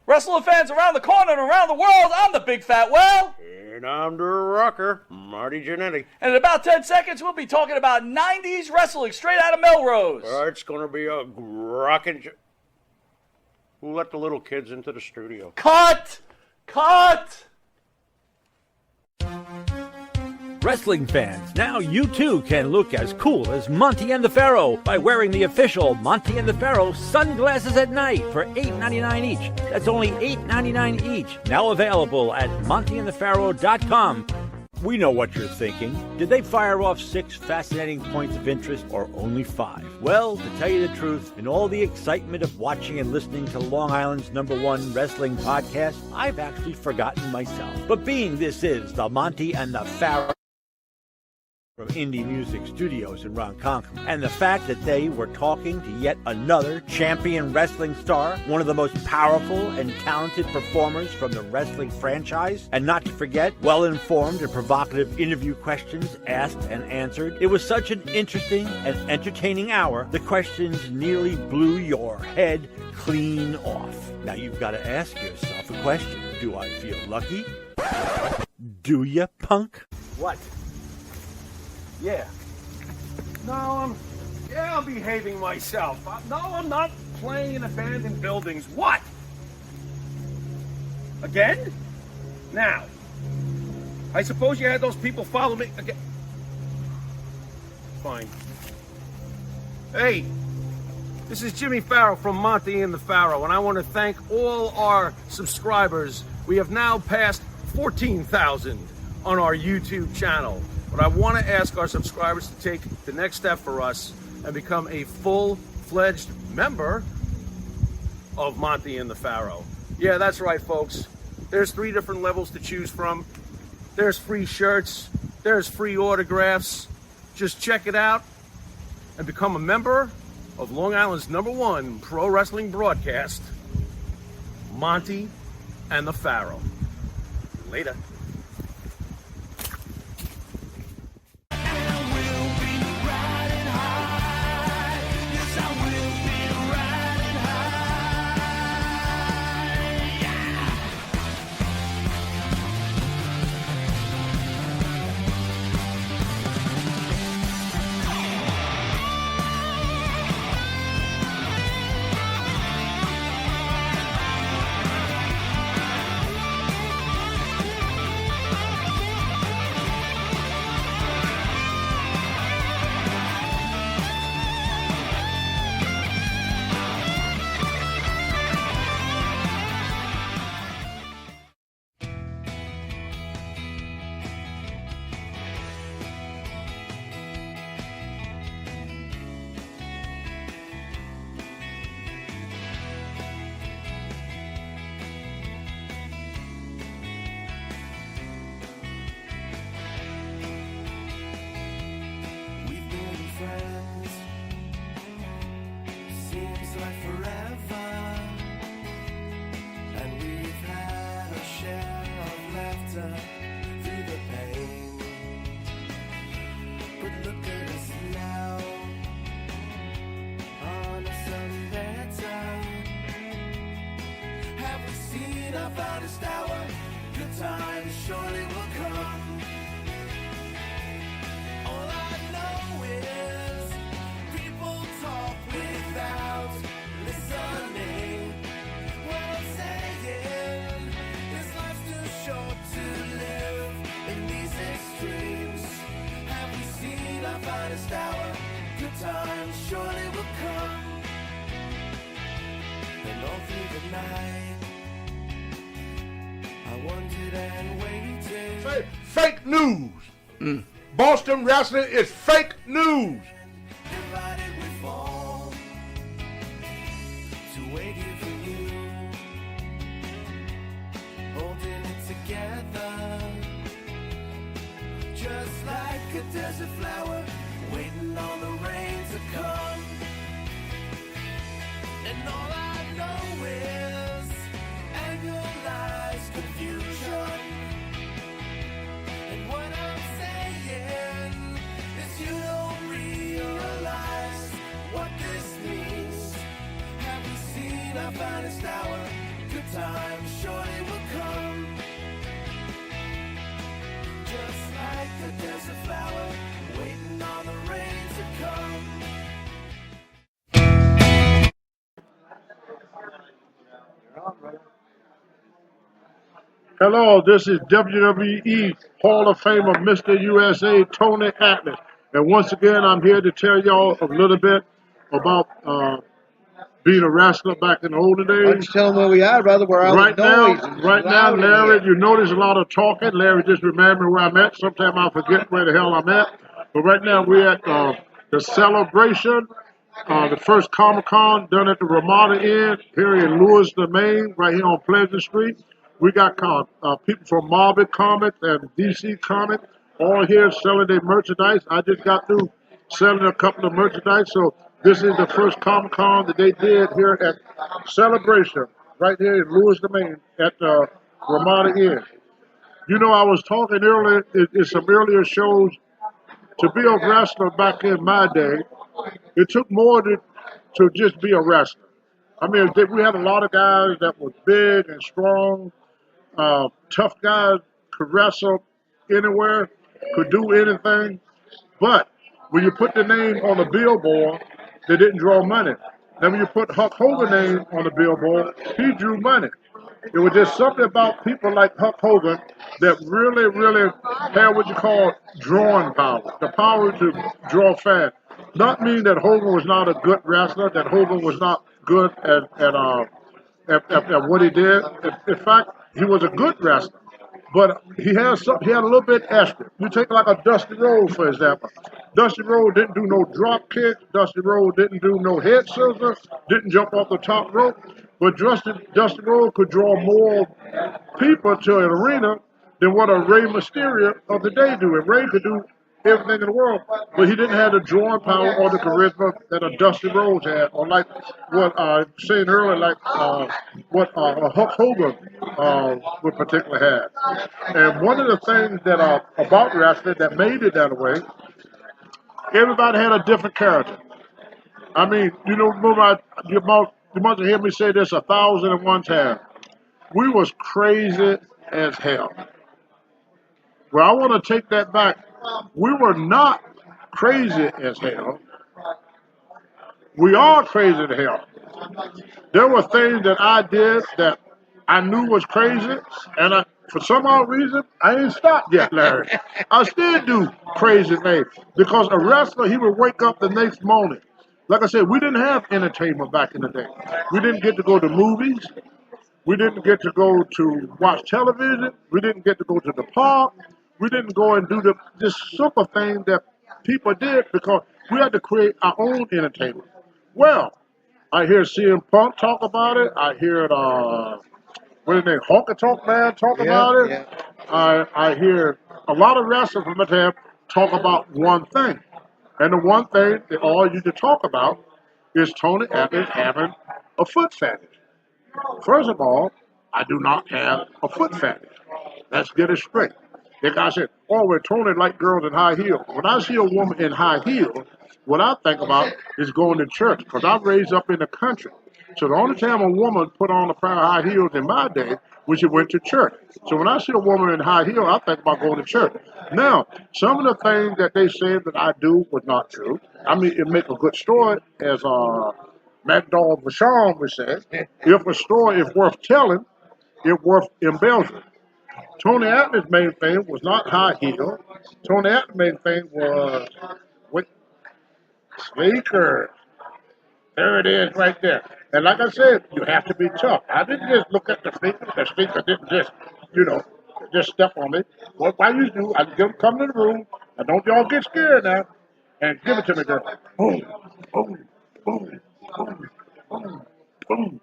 Wrestling fans around the corner and around the world, I'm the Big Fat Well. And I'm the rocker, Marty Jannetty. And in about 10 seconds, we'll be talking about 90s wrestling straight out of Melrose. It's going to be a rockin'... Who let the little kids into the studio? Cut! Wrestling fans, now you too can look as cool as Monty and the Pharaoh by wearing the official Monty and the Pharaoh sunglasses at night for $8.99 each. That's only $8.99 each. Now available at montyandthepharaoh.com. We know what you're thinking. Did they fire off 6 fascinating points of interest or only 5? Well, to tell you the truth, in all the excitement of watching and listening to Long Island's #1 wrestling podcast, I've actually forgotten myself. But being this is the Monty and the Pharaoh from Indie Music Studios in Ronkonkoma, and the fact that they were talking to yet another champion wrestling star, one of the most powerful and talented performers from the wrestling franchise, and not to forget well-informed and provocative interview questions asked and answered. It was such an interesting and entertaining hour, the questions nearly blew your head clean off. Now you've got to ask yourself a question. Do I feel lucky? Do ya, punk? What? Yeah. No, I'm behaving myself. No, I'm not playing in abandoned buildings. What? Again? Now, I suppose you had those people follow me again. Fine. Hey, this is Jimmy Farrow from Monty and the Pharaoh, and I want to thank all our subscribers. We have now passed 14,000 on our YouTube channel. But I want to ask our subscribers to take the next step for us and become a full-fledged member of Monty and the Pharaoh. Yeah, that's right, folks. There's 3 different levels to choose from. There's free shirts. There's free autographs. Just check it out and become a member of Long Island's #1 pro wrestling broadcast, Monty and the Pharaoh. Later. Fake news. Boston wrestling is fake news. Just like a desert flower waiting on the rain to come. And all I know is annualized confusion. And what I'm saying is you don't realize what this means. Have we seen our finest hour? good times surely will come. Just like a desert flower, waiting on the rain to come. Hello, this is WWE Hall of Famer Mr. USA Tony Atlas. And once again, I'm here to tell y'all a little bit about being a wrestler back in the olden Why don't days. you tell them where we are, brother? We're all Right noise. now, Larry, you notice a lot of talking. Larry just reminded me where I'm at. Sometimes I forget where the hell I'm at. But right now, we're at the celebration, the first Comic-Con done at the Ramada Inn here in Lewiston, Maine, right here on Pleasant Street. We got people from Marvel Comics and DC Comics all here selling their merchandise. I just got through selling a couple of merchandise, so this is the first Comic-Con that they did here at Celebration, right here in Lewiston, Maine, at the Ramada Inn. You know, I was talking earlier in some earlier shows, to be a wrestler back in my day, it took more to just be a wrestler. I mean, we had a lot of guys that were big and strong, tough guys, could wrestle anywhere, could do anything. But when you put the name on the billboard, they didn't draw money. Then when you put Hulk Hogan's name on the billboard, he drew money. It was just something about people like Hulk Hogan that really, really had what you call drawing power, the power to draw fans. Not mean that Hogan was not a good wrestler, that Hogan was not good at what he did. In fact, he was a good wrestler, but he had a little bit extra. You take like a Dusty Rhodes, for example. Dusty Rhodes didn't do no drop kicks. Dusty Rhodes didn't do no head scissors. Didn't jump off the top rope. But Dusty Rhodes could draw more people to an arena than what a Rey Mysterio of the day do. And Rey could do everything in the world, but he didn't have the drawing power or the charisma that a Dusty Rhodes had, or like what I was saying earlier, like what a Hulk Hogan would particularly have. And one of the things that about wrestling that made it that way, everybody had a different character. I mean, you know, you must have heard me say this 1,001 times. We was crazy as hell. Well, I want to take that back. We were not crazy as hell. We are crazy as hell. There were things that I did that I knew was crazy, and for some odd reason, I ain't stopped yet, Larry. I still do crazy things because a wrestler, he would wake up the next morning. Like I said, we didn't have entertainment back in the day. We didn't get to go to movies. We didn't get to go to watch television. We didn't get to go to the park. We didn't go and do this simple thing that people did because we had to create our own entertainment. Well, I hear CM Punk talk about it. I hear what is his name, Honky Tonk Man talk about it. Yeah. I hear a lot of wrestlers from the time talk about one thing. And the one thing they all used to talk about is Tony Atlas having a foot fetish. First of all, I do not have a foot fetish. Let's get it straight. Like I said, well, Tony like girls in high heels. When I see a woman in high heels, what I think about is going to church because I'm raised up in the country. So the only time a woman put on a pair of high heels in my day was she went to church. So when I see a woman in high heels, I think about going to church. Now, some of the things that they said that I do was not true. I mean, it make a good story, as Mad Dog Vachon would say. If a story is worth telling, it's worth embellishing. Tony Atlas' main thing was not high heel. Tony Atlas' main thing was sneakers. There it is right there. And like I said, you have to be tough. I didn't just look at the sneakers. The sneakers didn't just step on me. What I used to do, I'd come to the room, and don't y'all get scared now, and give it to me, girl. Boom, boom, boom, boom, boom, boom.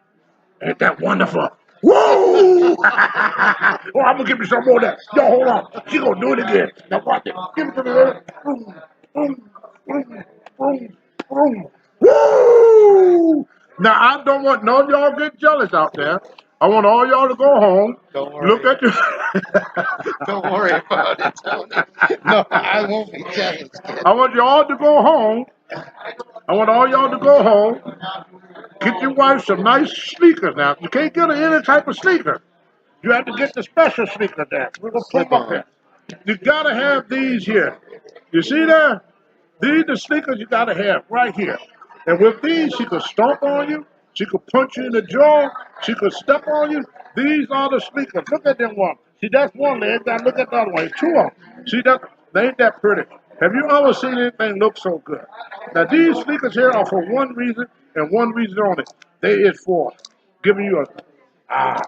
Ain't that wonderful? Whoa! Oh, I'm gonna give you some more of that. Yo, hold on. She gonna do it again. Now watch it. Give it to me, girl. Boom, boom, boom, boom, boom. Woo! Now I don't want none of y'all get jealous out there. I want all y'all to go home. Don't worry. Look at you. Don't worry about it, Tony. No, I won't be jealous, kid. I want y'all to go home I want all y'all to go home, get your wife some nice sneakers now. You can't get her any type of sneaker. You have to get the special sneaker there. We're going to put them up there. You got to have these here. You see there? These are the sneakers you got to have right here. And with these, she could stomp on you. She could punch you in the jaw. She could step on you. These are the sneakers. Look at them one. See, that's one leg. Now look at the other one. Two of them. See, they ain't that pretty. Have you ever seen anything look so good? Now, these sneakers here are for one reason and one reason only. They is for giving you a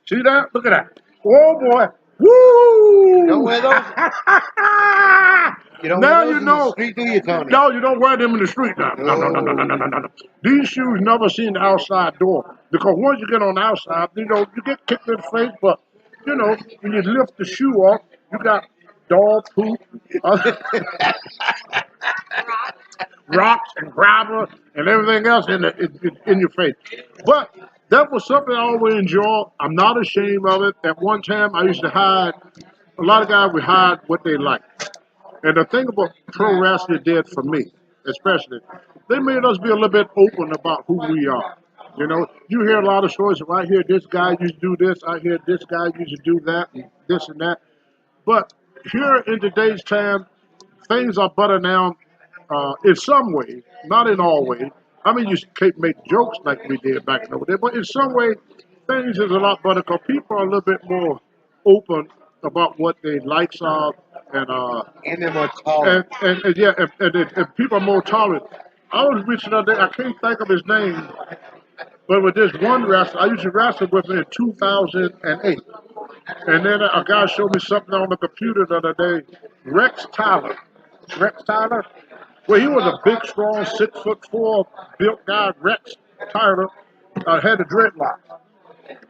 See that? Look at that. Oh, boy. Woo! You don't wear those? You don't Now wear those you in know. the street, do you, Tony? No, you don't wear them in the street now. No. These shoes never seen the outside door. Because once you get on the outside, you know, you get kicked in the face, but, you know, when you lift the shoe off, you got dog poop, rocks and gravel and everything else in your face. But that was something I always enjoyed. I'm not ashamed of it. At one time, I used to hide. A lot of guys would hide what they like. And the thing about pro wrestling did for me, especially, they made us be a little bit open about who we are. You know, you hear a lot of stories of I hear this guy used to do this, I hear this guy used to do that, and this and that. But here in today's time, things are better now in some ways, not in all ways. I mean, you can't make jokes like we did back in the day, but in some way, things is a lot better because people are a little bit more open about what their likes are, And they're more tolerant. and people are more tolerant. I was reaching out there, I can't think of his name, but with this one wrestler, I used to wrestle with him in 2008. And then a guy showed me something on the computer the other day. Rex Tyler. Rex Tyler? Well, he was a big, strong, 6'4" built guy. Rex Tyler had the dreadlocks.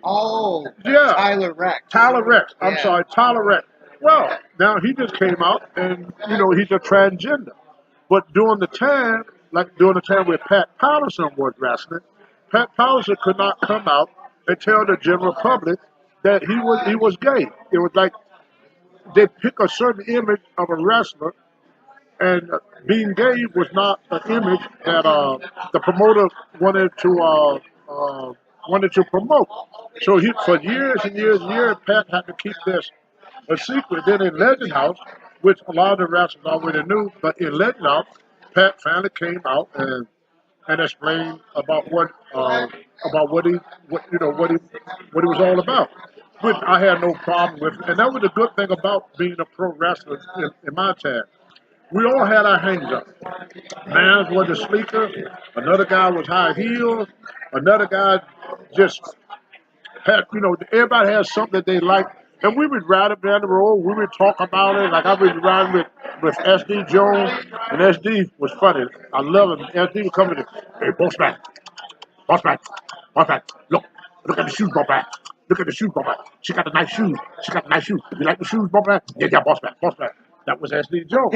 Oh, Yeah. Tyler Rex. Tyler Rex. I'm Yeah. sorry, Tyler Rex. Well, now he just came out and, you know, he's a transgender. But during the time where Pat Patterson was wrestling, Pat Patterson could not come out and tell the general public that he was gay. It was like they pick a certain image of a wrestler, and being gay was not an image that the promoter wanted to promote. So he, for years and years and years, Pat had to keep this a secret. Then in Legend House, which a lot of the wrestlers already knew, but in Legend House, Pat finally came out and explained about what he was all about, which I had no problem with. And that was a good thing about being a pro wrestler in my time. We all had our hangs up. Mans was a sleeker, another guy was high heels, another guy just had, you know, everybody has something that they like. And we would ride up down the road, we would talk about it. Like I was riding with SD Jones, and SD was funny. I love him. SD would come in and, hey, boss man, look at the shoes, boss man. Look at the shoes, boss man. She got the nice shoes. You like the shoes, boss man? Yeah, boss man. That was SD Jones.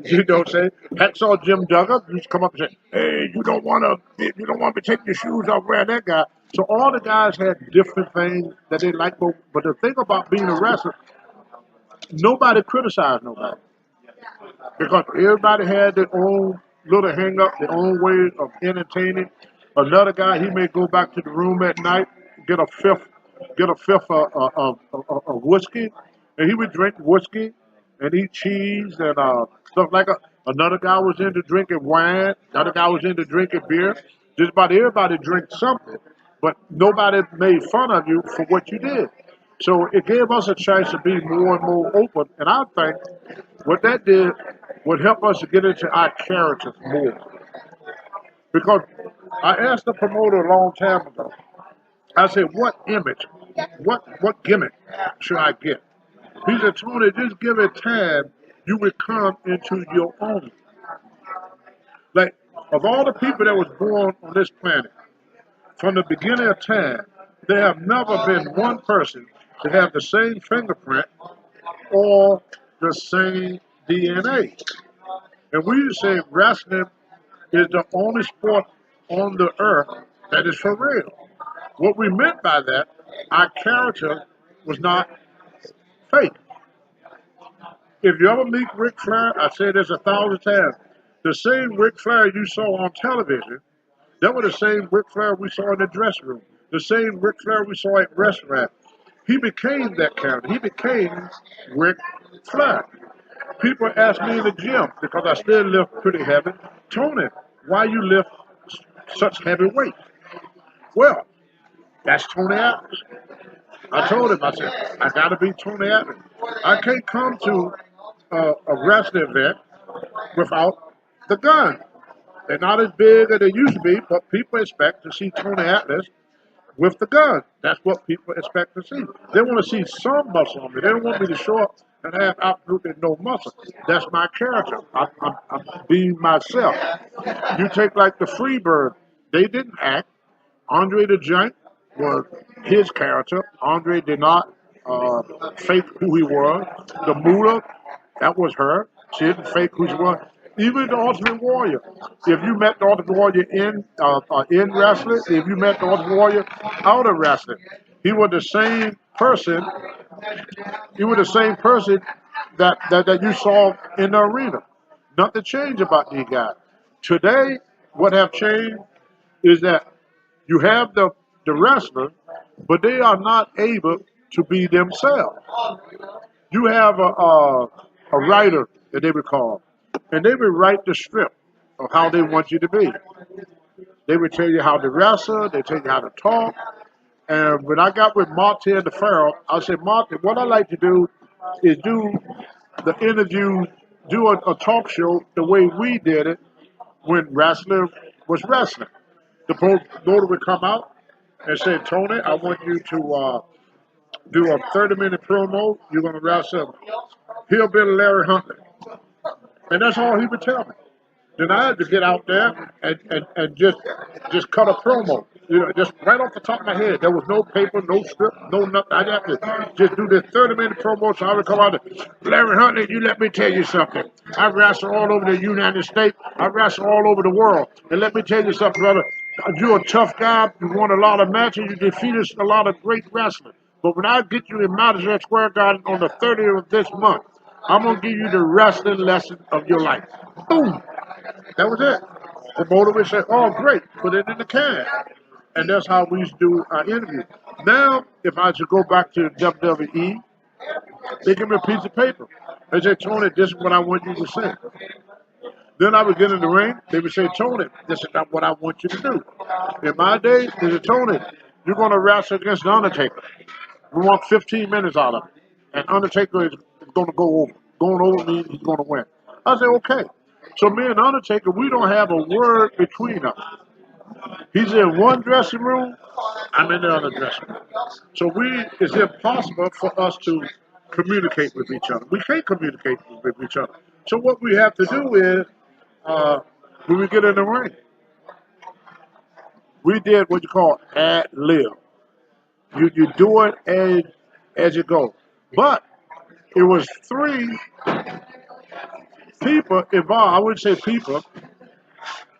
You know what I'm saying? Pat saw Jim Duggar, used to come up and say, hey, you don't want to take your shoes off wearing that guy. So all the guys had different things that they liked, but the thing about being a wrestler, nobody criticized nobody. Because everybody had their own little hang up, their own way of entertaining. Another guy, he may go back to the room at night, get a fifth of whiskey, and he would drink whiskey and eat cheese and stuff like that. Another guy was into drinking wine. Another guy was into drinking beer. Just about everybody drank something, but nobody made fun of you for what you did. So it gave us a chance to be more and more open. And I think what that did would help us to get into our characters more. Because I asked the promoter a long time ago, I said, what image, what gimmick should I get? He said, Tony, just give it time, you will come into your own. Like, of all the people that was born on this planet, from the beginning of time, there have never been one person to have the same fingerprint or the same DNA. And we used to say wrestling is the only sport on the earth that is for real. What we meant by that, our character was not fake. If you ever meet Ric Flair, I say this 1,000 times, The same Ric Flair you saw on television, that was the same Ric Flair we saw in the dressing room. The same Ric Flair we saw at restaurant. He became that character. He became Ric Flair. People ask me in the gym, because I still lift pretty heavy, Tony, why you lift such heavy weight? Well, that's Tony Atlas. I told him, I said, I got to be Tony Atlas. I can't come to a wrestling event without the gun. They're not as big as they used to be, but people expect to see Tony Atlas with the gun. That's what people expect to see. They want to see some muscle on me. They don't want me to show up and have absolutely no muscle. That's my character. I'm being myself. You take like the Freebird. They didn't act. Andre the Giant was his character. Andre did not fake who he was. The Muda, that was her. She didn't fake who she was. Even the Ultimate Warrior. If you met the Ultimate Warrior in wrestling, if you met the Ultimate Warrior out of wrestling, he was the same person. He was the same person that you saw in the arena. Nothing changed about these guys. Today, what have changed is that you have the wrestler, but they are not able to be themselves. You have a writer that they would call, and they would write the script of how they want you to be. They would tell you how to wrestle, they tell you how to talk. And when I got with Marty and the Pharaoh, I said, Marty, what I like to do is do the interview, do a talk show the way we did it when wrestling was wrestling. The promoter would come out and say, Tony, I want you to do a 30-minute promo. You're going to wrestle Hillbilly Larry Huntley. And that's all he would tell me. Then I had to get out there and just cut a promo. You know, just right off the top of my head. There was no paper, no script, no nothing. I had to just do this 30-minute promo. So I would come out and, Larry Huntley, you let me tell you something. I wrestle all over the United States. I wrestle all over the world. And let me tell you something, brother. You're a tough guy. You won a lot of matches. You defeated a lot of great wrestlers. But when I get you in Madison Square Garden on the 30th of this month, I'm going to give you the wrestling lesson of your life. Boom. That was it. The promoter would say, oh, great. Put it in the can. And that's how we used to do our interview. Now, if I should go back to WWE, they give me a piece of paper. They say, Tony, this is what I want you to say. Then I would get in the ring. They would say, Tony, this is not what I want you to do. In my day, they said, Tony, you're going to wrestle against The Undertaker. We want 15 minutes out of it. And Undertaker is going to go over. Going over means he's going to win. I said, okay. So me and Undertaker, we don't have a word between us. He's in one dressing room, I'm in the other dressing room. So it's impossible for us to communicate with each other. We can't communicate with each other. So what we have to do is, when we get in the ring, we did what you call ad lib. You do it as you go. But it was 3 people involved. I wouldn't say people.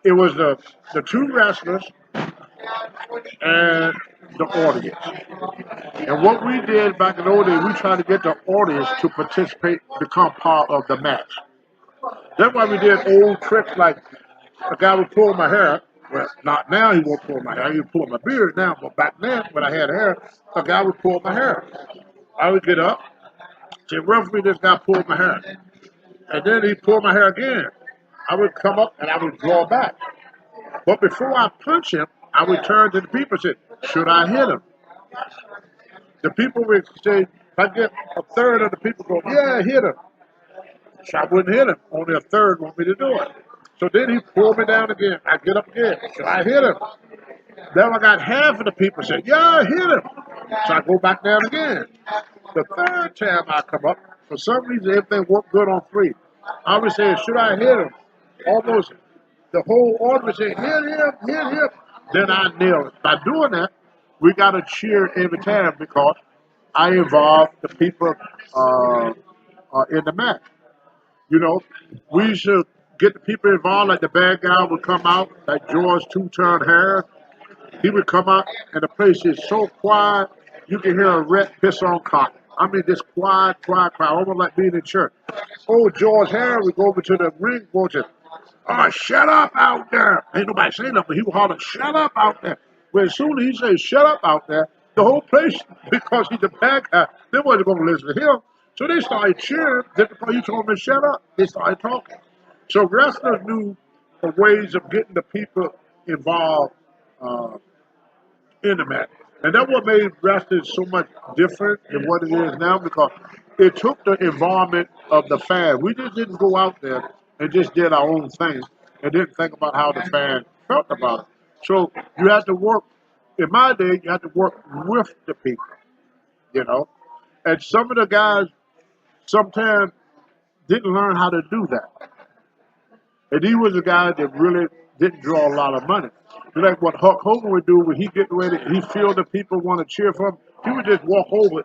It was the 2 wrestlers and the audience. And what we did back in the old days, we tried to get the audience to participate, become part of the match. That's why we did old tricks like a guy would pull my hair. Well, not now he won't pull my hair. He would pull my beard now. But back then, when I had hair, a guy would pull my hair. I would get up, say, referee, this guy pulled my hair. And then he'd pull my hair again. I would come up and I would draw back. But before I punch him, I would turn to the people and say, should I hit him? The people would say, if I get a third of the people go, yeah, hit him. So I wouldn't hit him. Only a third want me to do it. So then he pulled me down again. I get up again. Should I hit him? Then I got half of the people say, yeah, hit him. So I go back down again. The third time I come up, for some reason, everything worked good on 3. I would say, should I hit him? Almost the whole audience said, hit him, hit him. Then I nailed it. By doing that, we got a cheer every time because I involved the people in the match. You know, we should get the people involved, like the bad guy would come out, like George Two-Turn Harris. He would come out, and the place is so quiet, you can hear a rat piss on cotton. I mean, this quiet, almost like being in church. Oh, George Harris would go over to the ring, go to, Oh, shut up out there. Ain't nobody saying nothing. He was hollering, shut up out there. But as soon as he said, shut up out there, the whole place, because he's a bad guy, they wasn't going to listen to him. So they started cheering. Just because he told them to shut up, they started talking. So wrestlers knew the ways of getting the people involved in the match. And that's what made wrestling so much different than what it is now, because it took the involvement of the fan. We just didn't go out there and just did our own thing and didn't think about how the fan felt about it. So you had to work, in my day, you had to work with the people, you know. And some of the guys sometimes didn't learn how to do that. And he was a guy that really didn't draw a lot of money. Like what Hulk Hogan would do when he get ready, he feel the people want to cheer for him, he would just walk over.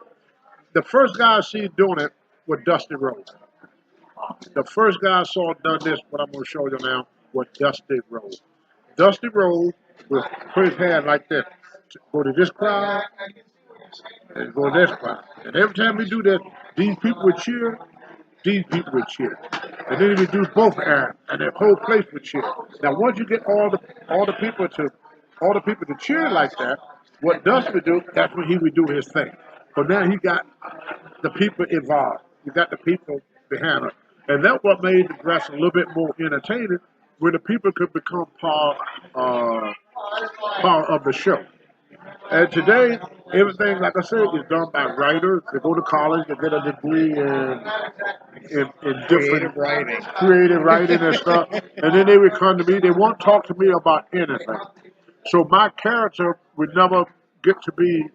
The first guy I see doing it was Dusty Rhodes. The first guy I saw done this, what I'm going to show you now, was Dusty Rhodes. Dusty Rhodes would put his hand like this, go to this crowd, and go to this crowd. And every time we do that, these people would cheer, these people would cheer. And then he would do both ends, and the whole place would cheer. Now, once you get all the people to cheer like that, what Dusty would do, that's when he would do his thing. But now he got the people involved. You got the people behind it. And that's what made the wrestling a little bit more entertaining, where the people could become part of the show. And today, everything, like I said, is done by writers. They go to college, they get a degree in different creative writing and stuff. And then they would come to me. They won't talk to me about anything. So my character would never get to be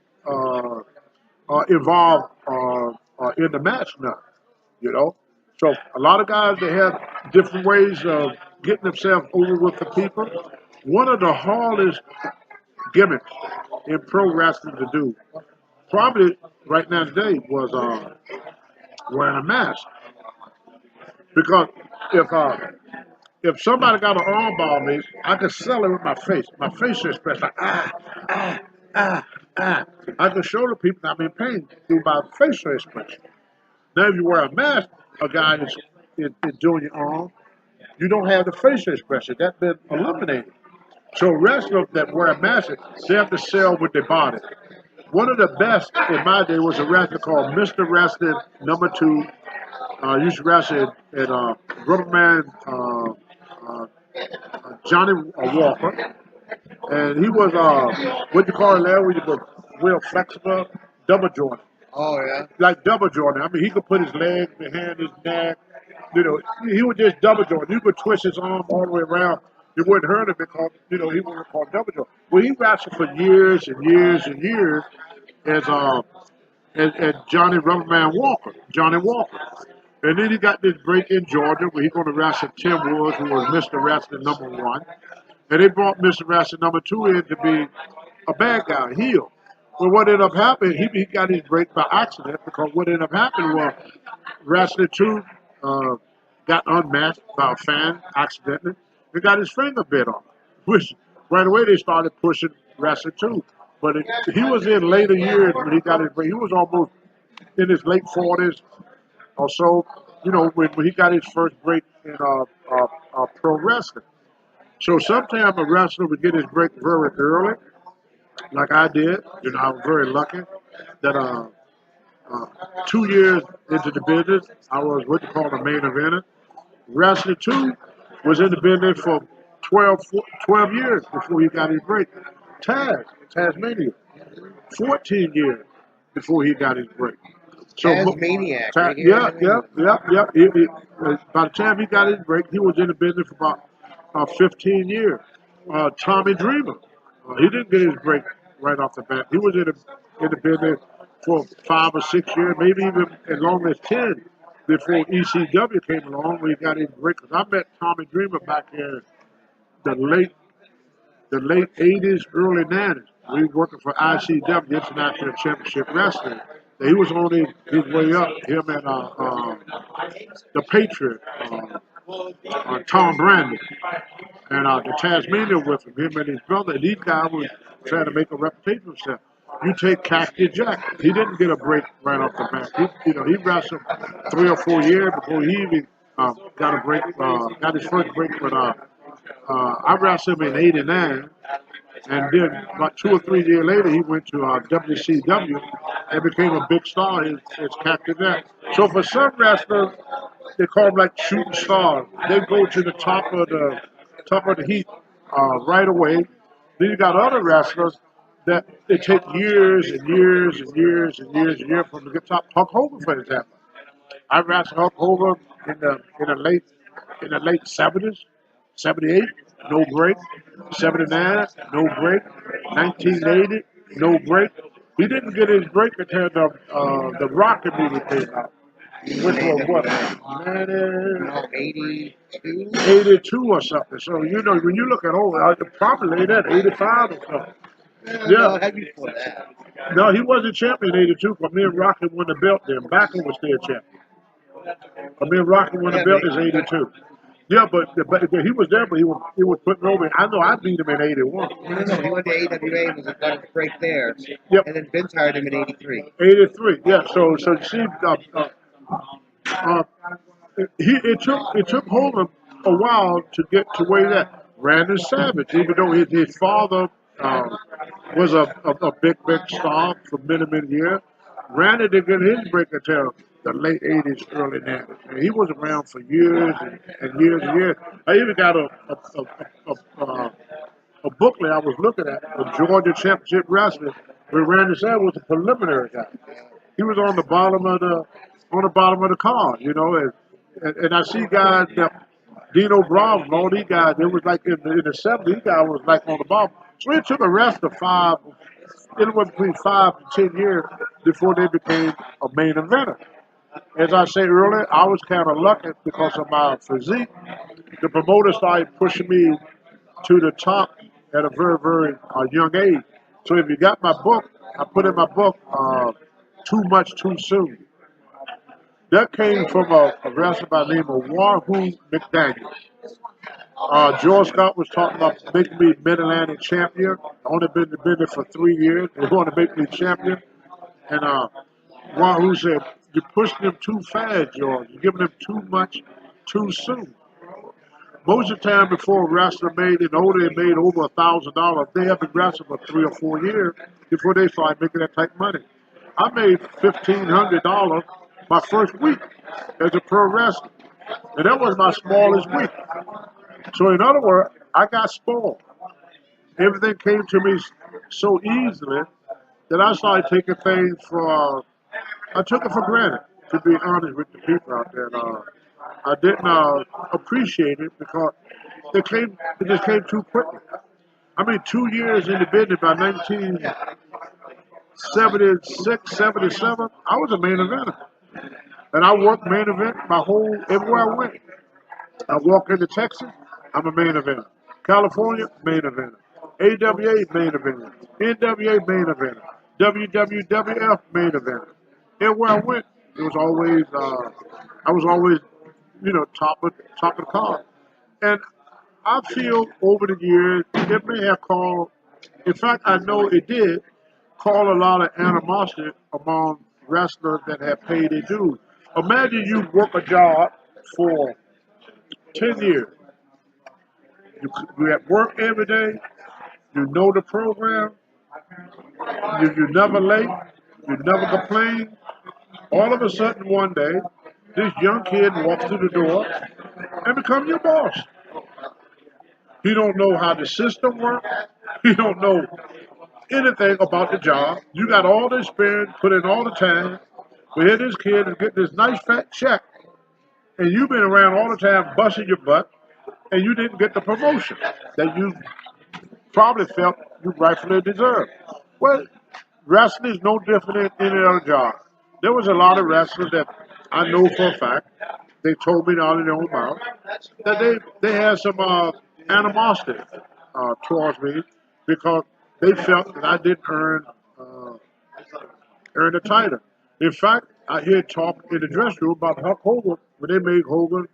involved in the match now, you know. So a lot of guys, they have different ways of getting themselves over with the people. One of the hardest gimmicks in pro wrestling to do, probably right now today, was wearing a mask. Because if somebody got an armbar on me, I could sell it with my face. My facial expression, like I can show the people I'm in pain through my facial expression. Now, if you wear a mask, a guy is doing your arm, you don't have the facial expression. That's been eliminated. So wrestlers that wear a mask, they have to sell with their body. One of the best in my day was a wrestler called Mr. Wrestling #2. Used to wrestle at Rubberman Johnny Walker. And he was, what you call it there, when you was real flexible, double jointed. Oh, yeah. Like double jointed. I mean, he could put his legs behind his neck. You know, he was just double jointed. You could twist his arm all the way around. It wouldn't hurt him because, you know, he wasn't called double jointed. Well, he wrestled for years and years and years as Johnny Rubberman Walker, Johnny Walker. And then he got this break in Georgia where he's going to wrestle Tim Woods, who was Mr. Wrestling #1. And they brought Mr. Wrestling #2 in to be a bad guy, a heel. Well, what ended up happening, he got his break by accident, because what ended up happening was Wrestling 2 got unmasked by a fan accidentally and got his finger bit off, which right away they started pushing Wrestling 2. But he was in later years when he got his break. He was almost in his late 40s or so, you know, when he got his first break in pro wrestling. So sometimes a wrestler would get his break very early, like I did. You know, I was very lucky that 2 years into the business, I was what you call the main eventer. Wrestling 2 was in the business for 12 years before he got his break. Tasmania, 14 years before he got his break. So, Tasmaniac. Yeah. By the time he got his break, he was in the business for about 15 years. Tommy Dreamer, he didn't get his break right off the bat. He was in the business for 5 or 6 years, maybe even as long as 10 before ECW came along when he got his break. Because I met Tommy Dreamer back in the late 80s, early 90s. We were working for ICW, International Championship Wrestling. He was on his way up, him and the Patriot, Tom Brandon, and the Tasmania with him and his brother. And these guys were trying to make a reputation for himself. You take Cactus Jack. He didn't get a break right off the bat. He wrestled 3 or 4 years before he even got a break. Got his first break, but I wrestled him in '89, and then about 2 or 3 years later, he went to WCW and became a big star as Captain there. So for some wrestlers, they call them like shooting stars. They go to the top of the heat right away. Then you got other wrestlers that it take years and years and years and years and years for them to get top. Hulk Hogan, for example. I wrestled Hulk Hogan in the late '70s, '78, no break. '79, no break. 1980, no break. He didn't get his break until the Rocket movie came out, which was what, 82. 82 or something. So when you look at probably that 85 or something. No, it had to be before that. No, he wasn't champion in '82 because me and Rocky won the belt then. Backer was still champion. Because me and Rocky won the belt is '82. Yeah, but he was there, but he was putting over. I know I beat him in '81. No. He went to AWA and was a got a break there. Yep. And then Vince hired him in '83. '83. Yeah. So you see, it took Hogan a while to get to where he's at. Brandon Savage, even though his father was a big star for many years, Randy didn't get his break until the late '80s, early '90s. And he was around for years and years and years. I even got a booklet I was looking at, the Georgia Championship Wrestling, where Randy Savage was a preliminary guy. He was on the bottom of the card, and I see guys that Dino Bravo and all these guys, it was like in the '70s, these guys was like on the bottom. So it took a rest of anywhere between 5 to 10 years before they became a main eventer. As I said earlier, I was kind of lucky because of my physique. The promoter started pushing me to the top at a very young age. So if you got my book, I put in my book, Too Much Too Soon. That came from a wrestler by the name of Wahoo McDaniel. George Scott was talking about making me Mid-Atlantic champion. I only been there for 3 years. They want to make me champion. And Wahoo said, "You're pushing them too fast, George. You're giving them too much too soon." Most of the time before a wrestler made it older, they made over $1,000. They have been wrestling for 3 or 4 years before they started making that type of money. I made $1,500 my first week as a pro wrestler. And that was my smallest week. So in other words, I got spoiled. Everything came to me so easily that I started taking things I took it for granted, to be honest with the people out there. I didn't appreciate it because it just came too quickly. I mean, 2 years in the business, by 1976, 77, I was a main eventer. And I worked main event everywhere I went. I walk into Texas, I'm a main eventer. California, main eventer. AWA, main eventer. NWA, main eventer. WWF, main eventer. Everywhere I went, I was always, top of the card. And I feel over the years, it may have caused, in fact, I know it did, cause a lot of animosity among wrestlers that have paid their dues. Imagine you work a job for 10 years. You at work every day. You know the program. You're never late. You never complain. All of a sudden one day, this young kid walks through the door and becomes your boss. He don't know how the system works. He don't know anything about the job. You got all the experience, put in all the time. We had this kid and get this nice fat check, and you've been around all the time busting your butt, and you didn't get the promotion that you probably felt you rightfully deserved. Well, wrestling is no different than any other job. There was a lot of wrestlers that I know for a fact, they told me out of their own mouth, that they had some animosity towards me because they felt that I didn't earn the title. In fact, I hear talk in the dressing room about Hulk Hogan when they made Hogan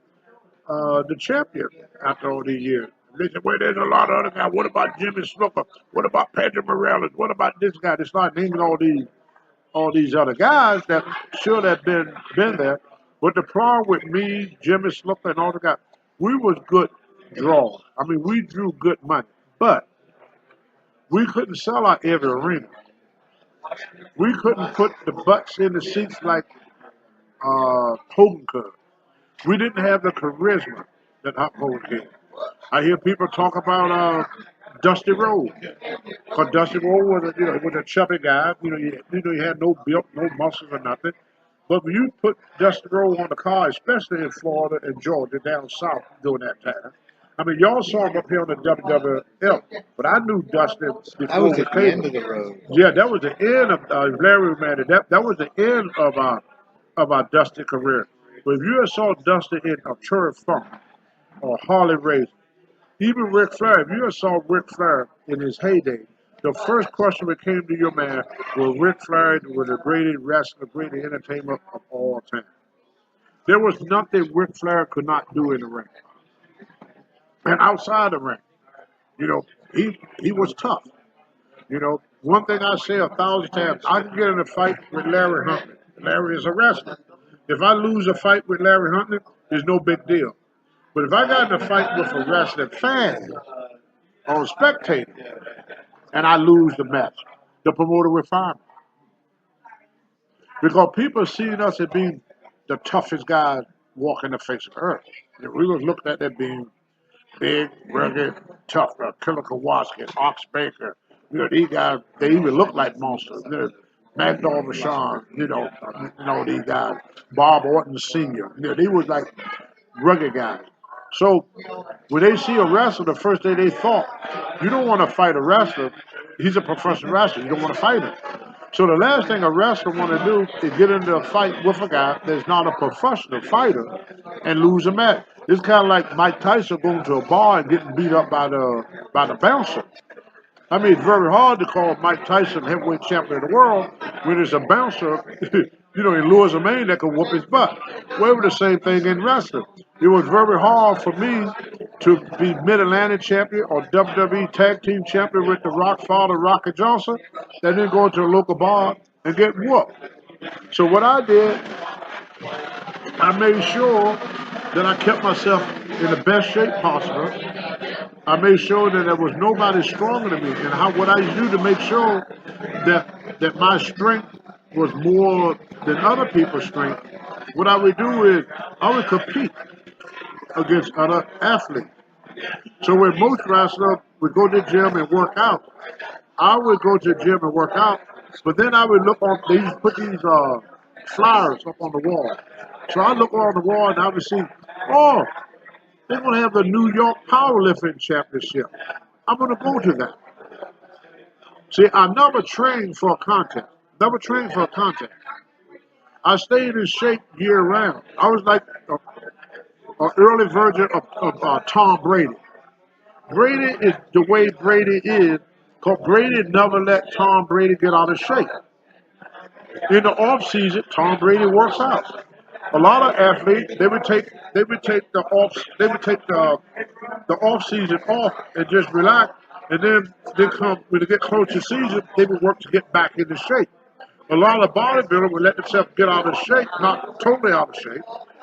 the champion after all these years. They said, well, there's a lot of other guys. What about Jimmy Snuka? What about Pedro Morales? What about this guy? They start naming all these other guys that should have been there. But the problem with me, Jimmy Slipper, and all the guys, we was good drawers. I mean, we drew good money, but we couldn't sell out every arena. We couldn't put the butts in the seats like Hogan could. We didn't have the charisma that Hulk Hogan did. I hear people talk about Dusty Rhodes. Because Dusty Rhodes was a chubby guy. He had no build, no muscles or nothing. But when you put Dusty Rhodes on the car, especially in Florida and Georgia, down south during that time, I mean, y'all saw him up here on the WWF, but I knew Dusty before That was we at the came. end of the road. Yeah, that was the end of Larry Manning. That was the end of our Dusty career. But if you ever saw Dusty in a Cherry Funk or Harley Race, even Ric Flair, if you ever saw Ric Flair in his heyday, the first question that came to your man was Ric Flair was the greatest wrestler, greatest entertainer of all time. There was nothing Ric Flair could not do in the ring. And outside the ring, he was tough. One thing I say 1,000 times, I can get in a fight with Larry Huntley. Larry is a wrestler. If I lose a fight with Larry Huntley, it's no big deal. But if I got in a fight with a wrestling fan or a spectator and I lose the match, the promoter will fire me. Because people seeing us as being the toughest guys walking the face of the earth. We was looking at that being big, rugged, tough. Killer Kowalski, Ox Baker. These guys, they even look like monsters. Mad Dog Vachon, these guys. Bob Orton Sr. They was like rugged guys. So when they see a wrestler, the first thing they thought, you don't want to fight a wrestler. He's a professional wrestler. You don't want to fight him. So the last thing a wrestler want to do is get into a fight with a guy that's not a professional fighter and lose a match. It's kind of like Mike Tyson going to a bar and getting beat up by the bouncer. I mean, it's very hard to call Mike Tyson heavyweight champion of the world when there's a bouncer, in Lewis and Maine that can whoop his butt. Well, it was the same thing in wrestling. It was very hard for me to be Mid-Atlantic champion or WWE Tag Team champion with the Rock Father, Rocky Johnson, and then go to a local bar and get whooped. So what I did, I made sure that I kept myself in the best shape possible. I made sure that there was nobody stronger than me. And what I used to do to make sure that my strength was more than other people's strength, what I would do is I would compete against other athletes. So when most wrestlers would go to the gym and work out, I would go to the gym and work out, but then I would look on, they used to put these flyers up on the wall. So I look on the wall and I would see, oh, they're going to have the New York Powerlifting Championship. I'm going to go to that. See, I never trained for a contest. Never trained for a contest. I stayed in shape year round. I was like an early version of Tom Brady. Brady is the way Brady is, because Brady never let Tom Brady get out of shape. In the off season, Tom Brady works out. A lot of athletes, they would take the off season off and just relax, and then when they get close to season, they would work to get back into shape. A lot of bodybuilders would let themselves get out of shape, not totally out of shape,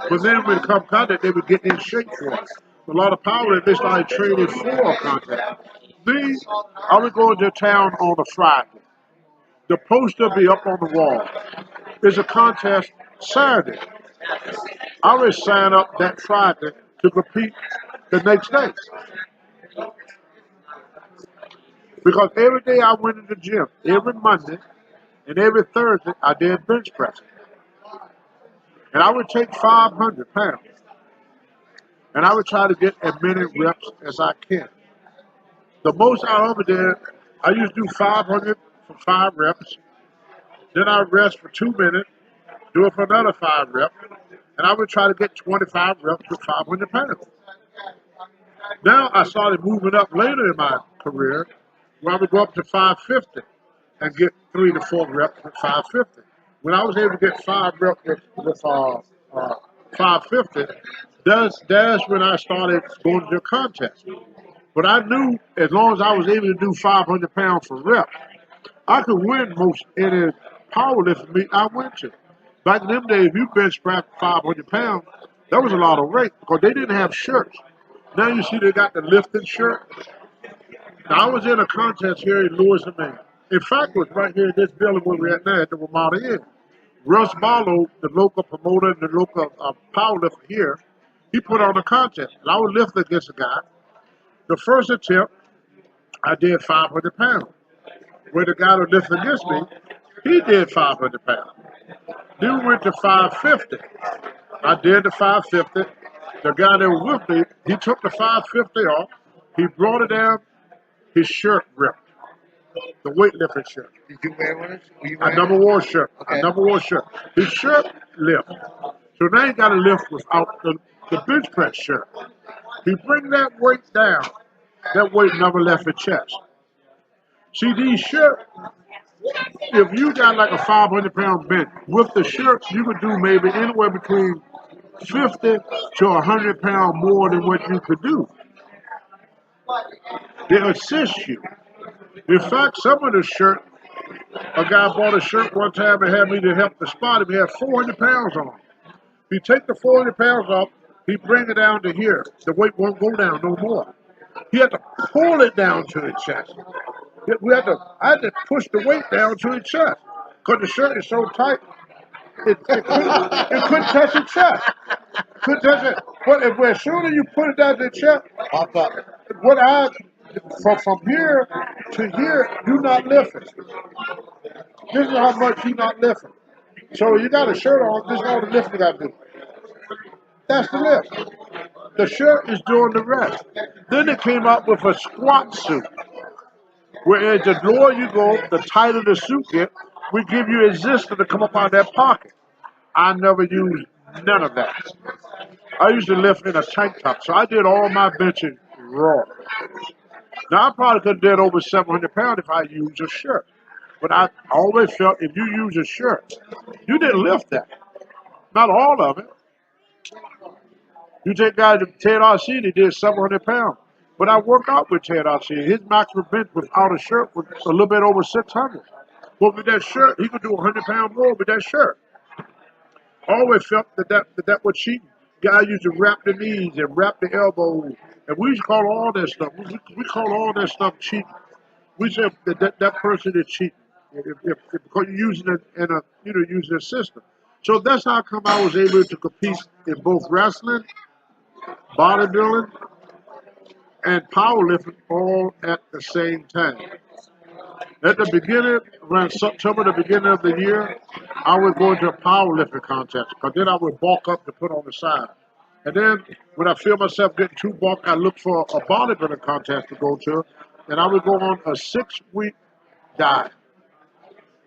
but then when it comes contact, they would get in shape for it. A lot of powerlifters, they started training for contact. Me, I would go into town on a Friday. The poster be up on the wall. There's a contest Saturday. I would sign up that Friday to compete the next day. Because every day I went to the gym, every Monday and every Thursday I did bench pressing. And I would take 500 pounds. And I would try to get as many reps as I can. The most I ever did, I used to do 500 for 5 reps. Then I would rest for 2 minutes, do it for another 5 reps. And I would try to get 25 reps with 500 pounds. Now I started moving up later in my career, where I would go up to 550 and get 3 to 4 reps with 550. When I was able to get 5 reps with 550, that's when I started going to the contest. But I knew as long as I was able to do 500 pounds for reps, I could win most any powerlifting meet I went to. Back in them days, if you bench press 500 pounds, that was a lot of weight because they didn't have shirts. Now you see they got the lifting shirt. Now, I was in a contest here in Louisville, Maine. In fact, it was right here in this building where we're at now at the Ramada Inn. Russ Barlow, the local promoter and the local power lifter here, he put on a contest. And I was lifting against a guy. The first attempt, I did 500 pounds. Where the guy that lifted against me, he did 500 pounds. Then we went to 550. I did the 550. The guy that was with me, he took the 550 off. He brought it down. His shirt ripped. The weightlifting shirt. Did you wear one? Were you I wearing never it? wore a shirt. Okay. I never wore a shirt. His shirt lift. So now he got to lift without the bench press shirt. He bring that weight down. That weight never left his chest. See, these shirts, if you got like a 500-pound bench, with the shirts, you could do maybe anywhere between 50 to 100 pounds more than what you could do. They assist you. In fact, some of the shirt, a guy bought a shirt one time and had me to help the spot him. He had 400 pounds on. He take the 400 pounds off, he bring it down to here. The weight won't go down no more. He had to pull it down to his chest. I had to push the weight down to his chest because the shirt is so tight. It couldn't touch his chest. Couldn't touch it. But as soon as you put it down to the chest, Pop up. from here to here, you not lifting. This is how much you not lifting. So you got a shirt on, this is all the lifting you got to do. That's the lift. The shirt is doing the rest. Then they came up with a squat suit. Whereas the lower you go, the tighter the suit gets, we give you a resistance to come up out of that pocket. I never used none of that. I used to lift in a tank top, so I did all my benching raw. Now, I probably could have done over 700 pounds if I used a shirt. But I always felt if you use a shirt, you didn't lift that. Not all of it. You take guys to Ted RC, they did 700 pounds. But I work out with Ted RC. His maximum bench without a shirt was a little bit over 600. But with that shirt, he could do 100 pounds more with that shirt. I always felt that was cheating. Guys used to wrap the knees and wrap the elbows. And we used to call all that stuff. We call all that stuff cheating. We said that person is cheating. Because you're using it using a system. So that's how come I was able to compete in both wrestling, bodybuilding, and powerlifting all at the same time. At the beginning, around September, the beginning of the year, I would go into a powerlifting contest because then I would bulk up to put on the side. And then when I feel myself getting too bulky, I look for a bodybuilding contest to go to, and I would go on a 6-week diet.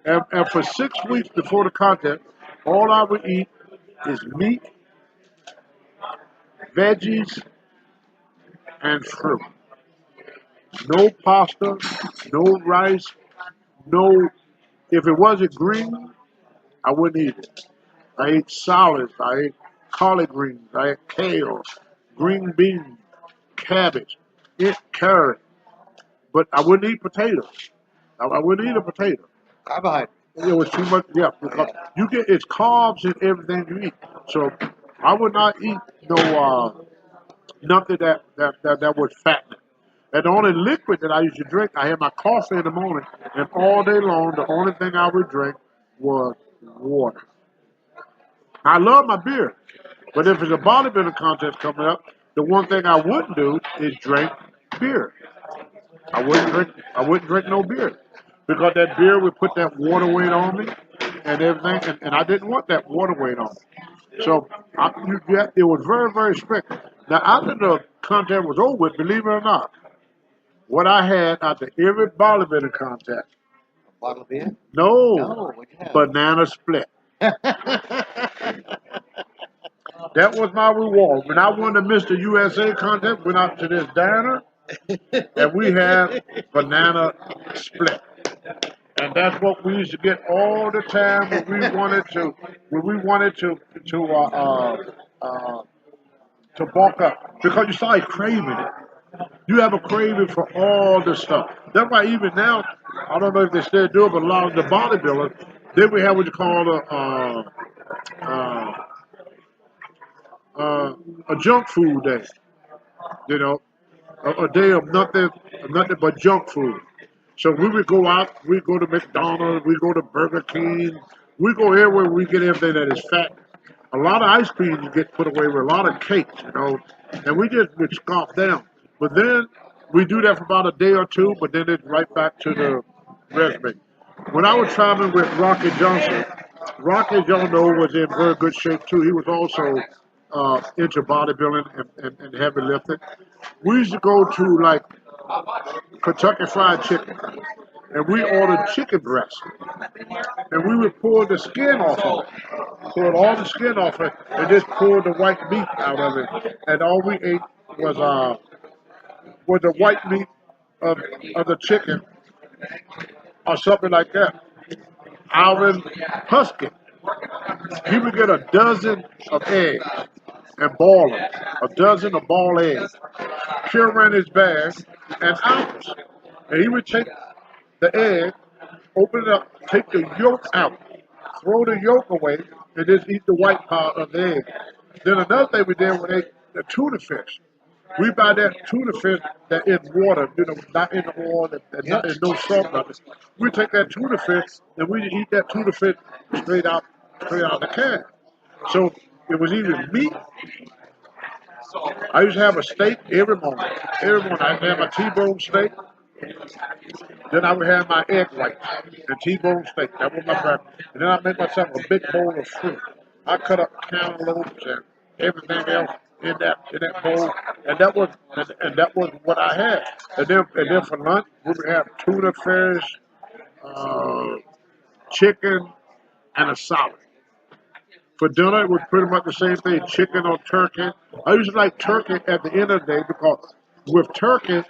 And for 6 weeks before the contest, all I would eat is meat, veggies, and fruit. No pasta, no rice, if it wasn't green, I wouldn't eat it. I ate salads, I ate collard greens, I ate kale, green beans, cabbage, carrot, but I wouldn't eat potatoes. I wouldn't eat a potato. Carbohydrate. It was too much, yeah, because it's carbs in everything you eat. So I would not eat nothing that was fattening. And the only liquid that I used to drink, I had my coffee in the morning, and all day long, the only thing I would drink was water. I love my beer, but if it's a bodybuilding contest coming up, the one thing I wouldn't do is drink beer. I wouldn't drink no beer because that beer would put that water weight on me and everything, and I didn't want that water weight on me. So it was very, very strict. Now, after the contest was over with, believe it or not, what I had after every bodybuilding contest. A bottle of beer? No, what'd you have? banana split. That was my reward. When I won the Mr. USA contest, went out to this diner, and we had banana split. And that's what we used to get all the time when we wanted to bulk up. Because you started craving it. You have a craving for all this stuff. That's why even now, I don't know if they still do it, but a lot of the bodybuilders, then we have what you call uh, a junk food day. You know, a day of nothing but junk food. So we would go out, we go to McDonald's, we go to Burger King, we go everywhere we get everything that is fat. A lot of ice cream you get put away with, a lot of cakes, you know, and we just would scoff down. But then we do that for about a day or two, but then it's right back to the resume. When I was traveling with Rocky Johnson, Rocky, as y'all know, was in very good shape too. He was also into bodybuilding and heavy lifting. We used to go to like Kentucky Fried Chicken, and we ordered chicken breast, and we would pull the skin off of it, pull all the skin off it, and just pull the white meat out of it, and all we ate was the white meat of the chicken or something like that. Alvin Husky, he would get a dozen of eggs and boil them, a dozen of boiled eggs, pure around his bag, and ounce. And he would take the egg, open it up, take the yolk out, throw the yolk away, and just eat the white part of the egg. Then another thing we did was ate the tuna fish. We buy that tuna fish that in water, you know, not in the oil, and not in no salt nothing. We take that tuna fish and we eat that tuna fish straight out the can. So it was either meat. I used to have a steak every morning. Every morning I used to have my T-bone steak. Then I would have my egg whites and T-bone steak. That was my breakfast. And then I make myself a big bowl of fruit. I cut up cantaloupes and everything else in that bowl, and that was what I had. And then for lunch we would have tuna fish, chicken, and a salad. For dinner, it was pretty much the same thing, chicken or turkey. I usually like turkey at the end of the day because with turkey,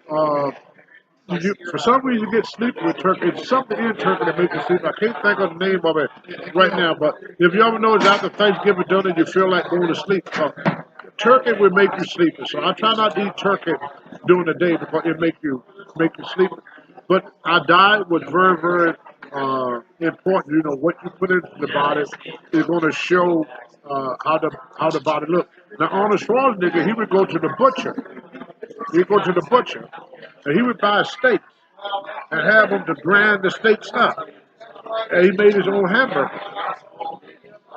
for some reason you get sleepy with turkey. It's something in turkey that makes you sleepy. I can't think of the name of it right now, but if you ever notice after Thanksgiving dinner you feel like going to sleep, turkey will make you sleepy. So I try not to eat turkey during the day because it make you sleepy. But our diet was very, very important. You know, what you put into the body is going to show how the body looks. Now, Arnold Schwarzenegger, he would go to the butcher. He'd go to the butcher, and he would buy a steak and have him to grind the steaks up. And he made his own hamburger.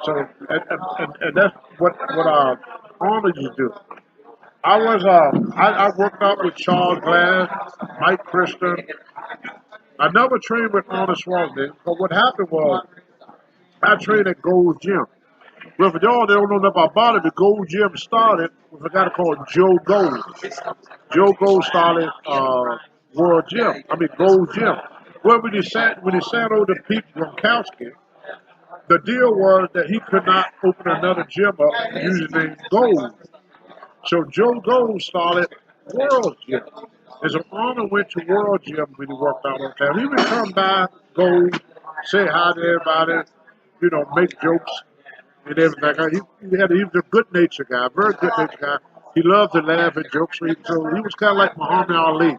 So, and that's what Arnold used to do. I worked out with Charles Glass, Mike Christian. I never trained with Arnold Schwarzenegger, but what happened was I trained at Gold's Gym. Well, for y'all that don't know nothing about it, the Gold Gym started with a guy called Joe Gold. Joe Gold started Gold Gym. Well, when he sat over to Pete Gronkowski, the deal was that he could not open another gym up using the name Gold. So Joe Gold started World Gym. And so Arnold went to World Gym when he worked out on time. He would come by, Gold, say hi to everybody, you know, make jokes and everything. He was a good-natured guy, very good-natured guy. He loved to laugh at jokes. So he was kind of like Muhammad Ali.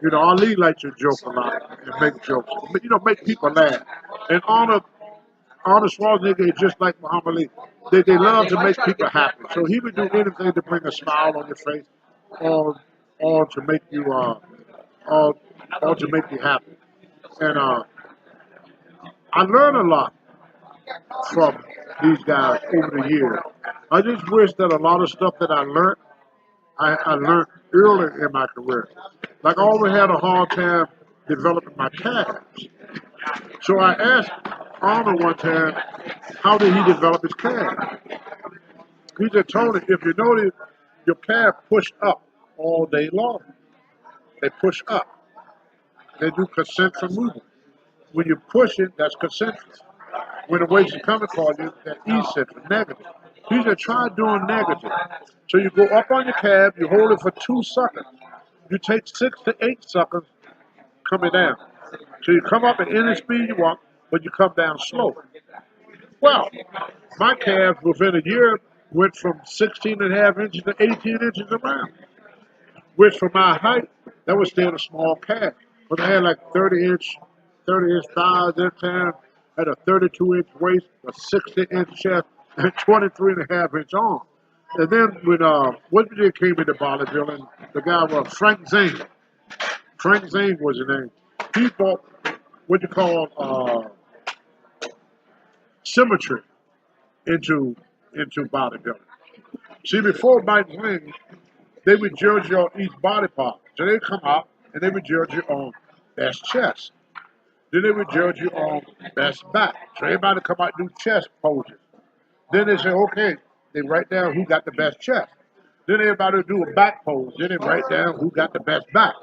You know, Ali liked to joke a lot and make jokes. You know, make people laugh. And Arnold Schwarzenegger is just like Muhammad Ali. They love to make people happy. So he would do anything to bring a smile on your face or to make you happy. And I learned a lot from these guys over the years. I just wish that a lot of stuff that I learned earlier in my career. Like I always had a hard time developing my calves. So I asked Arnold one time, how did he develop his calf? He just told me, if you notice, your calf push up all day long. They push up. They do concentric movement. When you push it, that's concentric. When the weights are coming for you, that's eccentric, negative. He said, try doing negative. So you go up on your calf, you hold it for 2 seconds. You take 6 to 8 seconds coming down. So you come up at any speed you want, but you come down slow. Well, my calves within a year went from 16.5 inches to 18 inches around. Which for my height, that was still a small calf. But I had like 30-inch thighs that time. had a 32-inch waist, a 60-inch chest, and 23.5-inch arm. And then when Woodbridge came into bodybuilding, the guy was Frank Zane. Frank Zane was his name. He brought what you call symmetry into bodybuilding. See, before Mike Wing, they would judge you on each body part. So they'd come out and they would judge you on best chest. Then they would judge you on best back. So everybody come out and do chest poses. Then they say, okay, they write down who got the best chest. Then everybody would do a back pose. Then they write down who got the best back.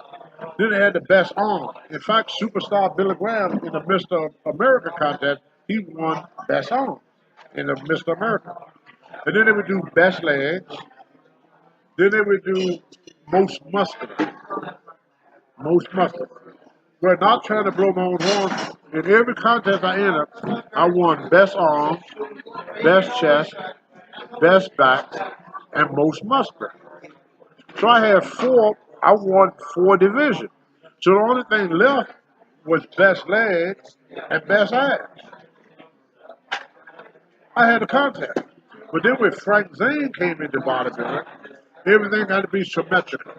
Then they had the best arm. In fact, superstar Billy Graham in the Mr. America contest, he won best arm in the Mr. America. And then they would do best legs. Then they would do most muscular. Most muscular. We're not trying to blow my own horn. In every contest I entered, I won best arms, best chest, best back, and most muscular. So I won 4 divisions. So the only thing left was best legs and best abs. I had a contest. But then when Frank Zane came into bodybuilding, everything had to be symmetrical.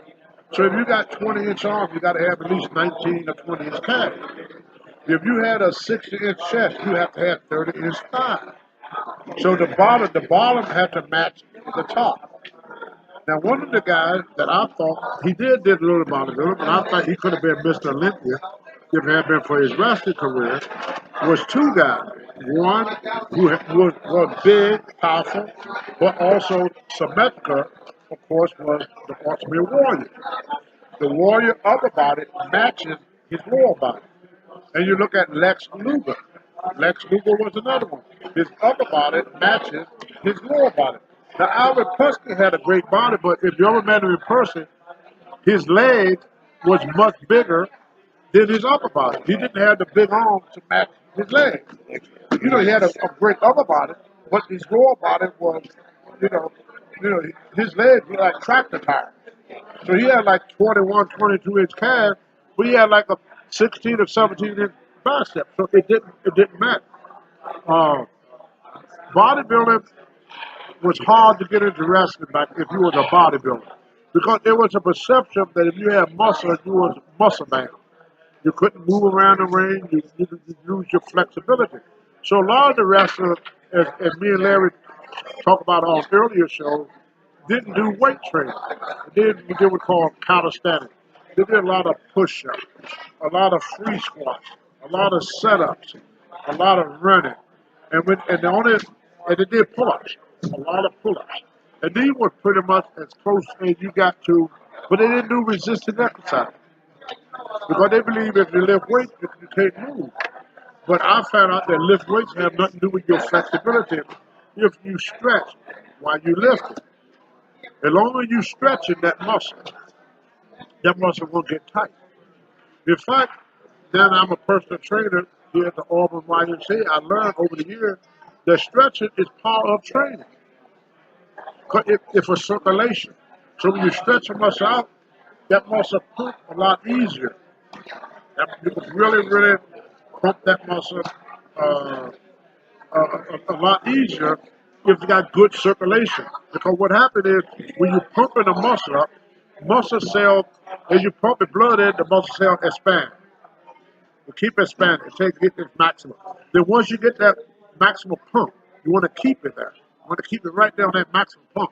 So if you got 20-inch arms, you got to have at least 19 or 20-inch calves. If you had a 60-inch chest, you have to have 30-inch thighs. So the bottom had to match the top. Now, one of the guys that I thought, he did a little bodybuilding, but I thought he could have been Mr. Olympia if it had been for his wrestling career, was 2 guys. One who was big, powerful, but also symmetrical, of course, was the Baltimore Warrior. The Warrior upper body matches his lower body. And you look at Lex Luger. Lex Luger was another one. His upper body matches his lower body. Now, Albert Puskey had a great body, but if you ever met him in person, his leg was much bigger than his upper body. He didn't have the big arms to match his legs. You know, he had a great upper body, but his lower body was, his legs were like tractor tires. So he had like 21, 22-inch calves, but he had like a 16 or 17-inch bicep. So it didn't matter. Bodybuilding was hard to get into wrestling back if you was a bodybuilder, because there was a perception that if you had muscle, you was muscle bound. You couldn't move around the ring. You lose your flexibility. So a lot of the wrestlers, as me and Larry talked about on earlier shows, didn't do weight training. They did what they would call calisthenics. They did a lot of push-ups, a lot of free squats, a lot of setups, a lot of running, and they did pull-ups, a lot of pull-ups. And these were pretty much as close as you got to, but they didn't do resistance exercise. Because they believe if you lift weights, you can't move. But I found out that lift weights have nothing to do with your flexibility if you stretch while you lift it. As long as you stretching that muscle will get tight. In fact, then I'm a personal trainer here at the Auburn YMCA. I learned over the years that stretching is part of training. It's for circulation. So when you stretch a muscle out, that muscle pump a lot easier. You can really pump that muscle a lot easier if you got good circulation. Because what happens is when you're pumping the muscle up, muscle cell, as you pump the blood in, the muscle cell expand. You keep expanding until you get this maximum. Then once you get that maximum pump, you want to keep it there. You want to keep it right down that maximum pump.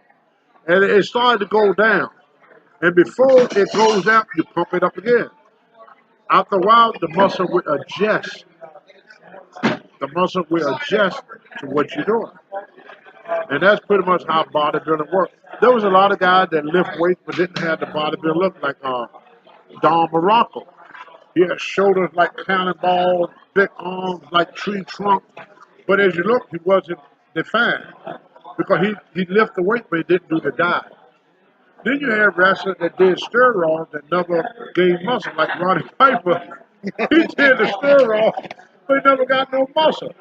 And it started to go down. And before it goes out, you pump it up again. After a while, the muscle will adjust. The muscle will adjust to what you're doing. And that's pretty much how bodybuilding works. There was a lot of guys that lift weights but didn't have the bodybuilding look, like Don Morocco. He had shoulders like cannonballs, big arms like tree trunks. But as you look, he wasn't defined because he lifted the weight but he didn't do the diet. Then you have wrestlers that did steroids that never gained muscle, like Roddy Piper. He did the steroids, but he never got no muscle.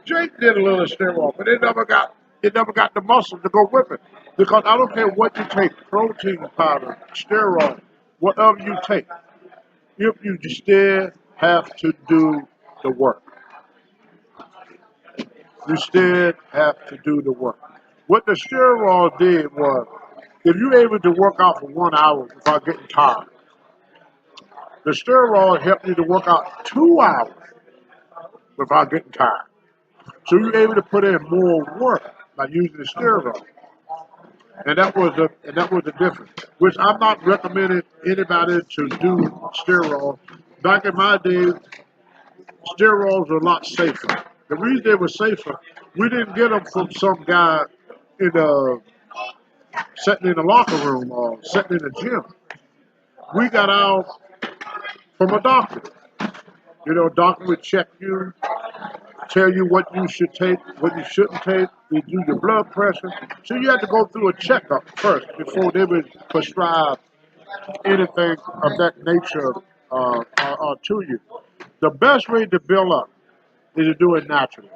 Jake did a little steroid, but it never got the muscle to go with it. Because I don't care what you take, protein powder, steroid, whatever you take, if you still have to do the work. You still have to do the work. What the steroids did was, if you're able to work out for 1 hour without getting tired, the steroids help you to work out 2 hours without getting tired. So you're able to put in more work by using the steroids. And that was the difference. Which I'm not recommending anybody to do steroids. Back in my day, steroids were a lot safer. The reason they were safer, we didn't get them from some guy in the sitting in the locker room or sitting in the gym. We got ours from a doctor. You know, doctor would check you, tell you what you should take, what you shouldn't take. They do your blood pressure. So you had to go through a checkup first before they would prescribe anything of that nature to you. The best way to build up is to do it naturally.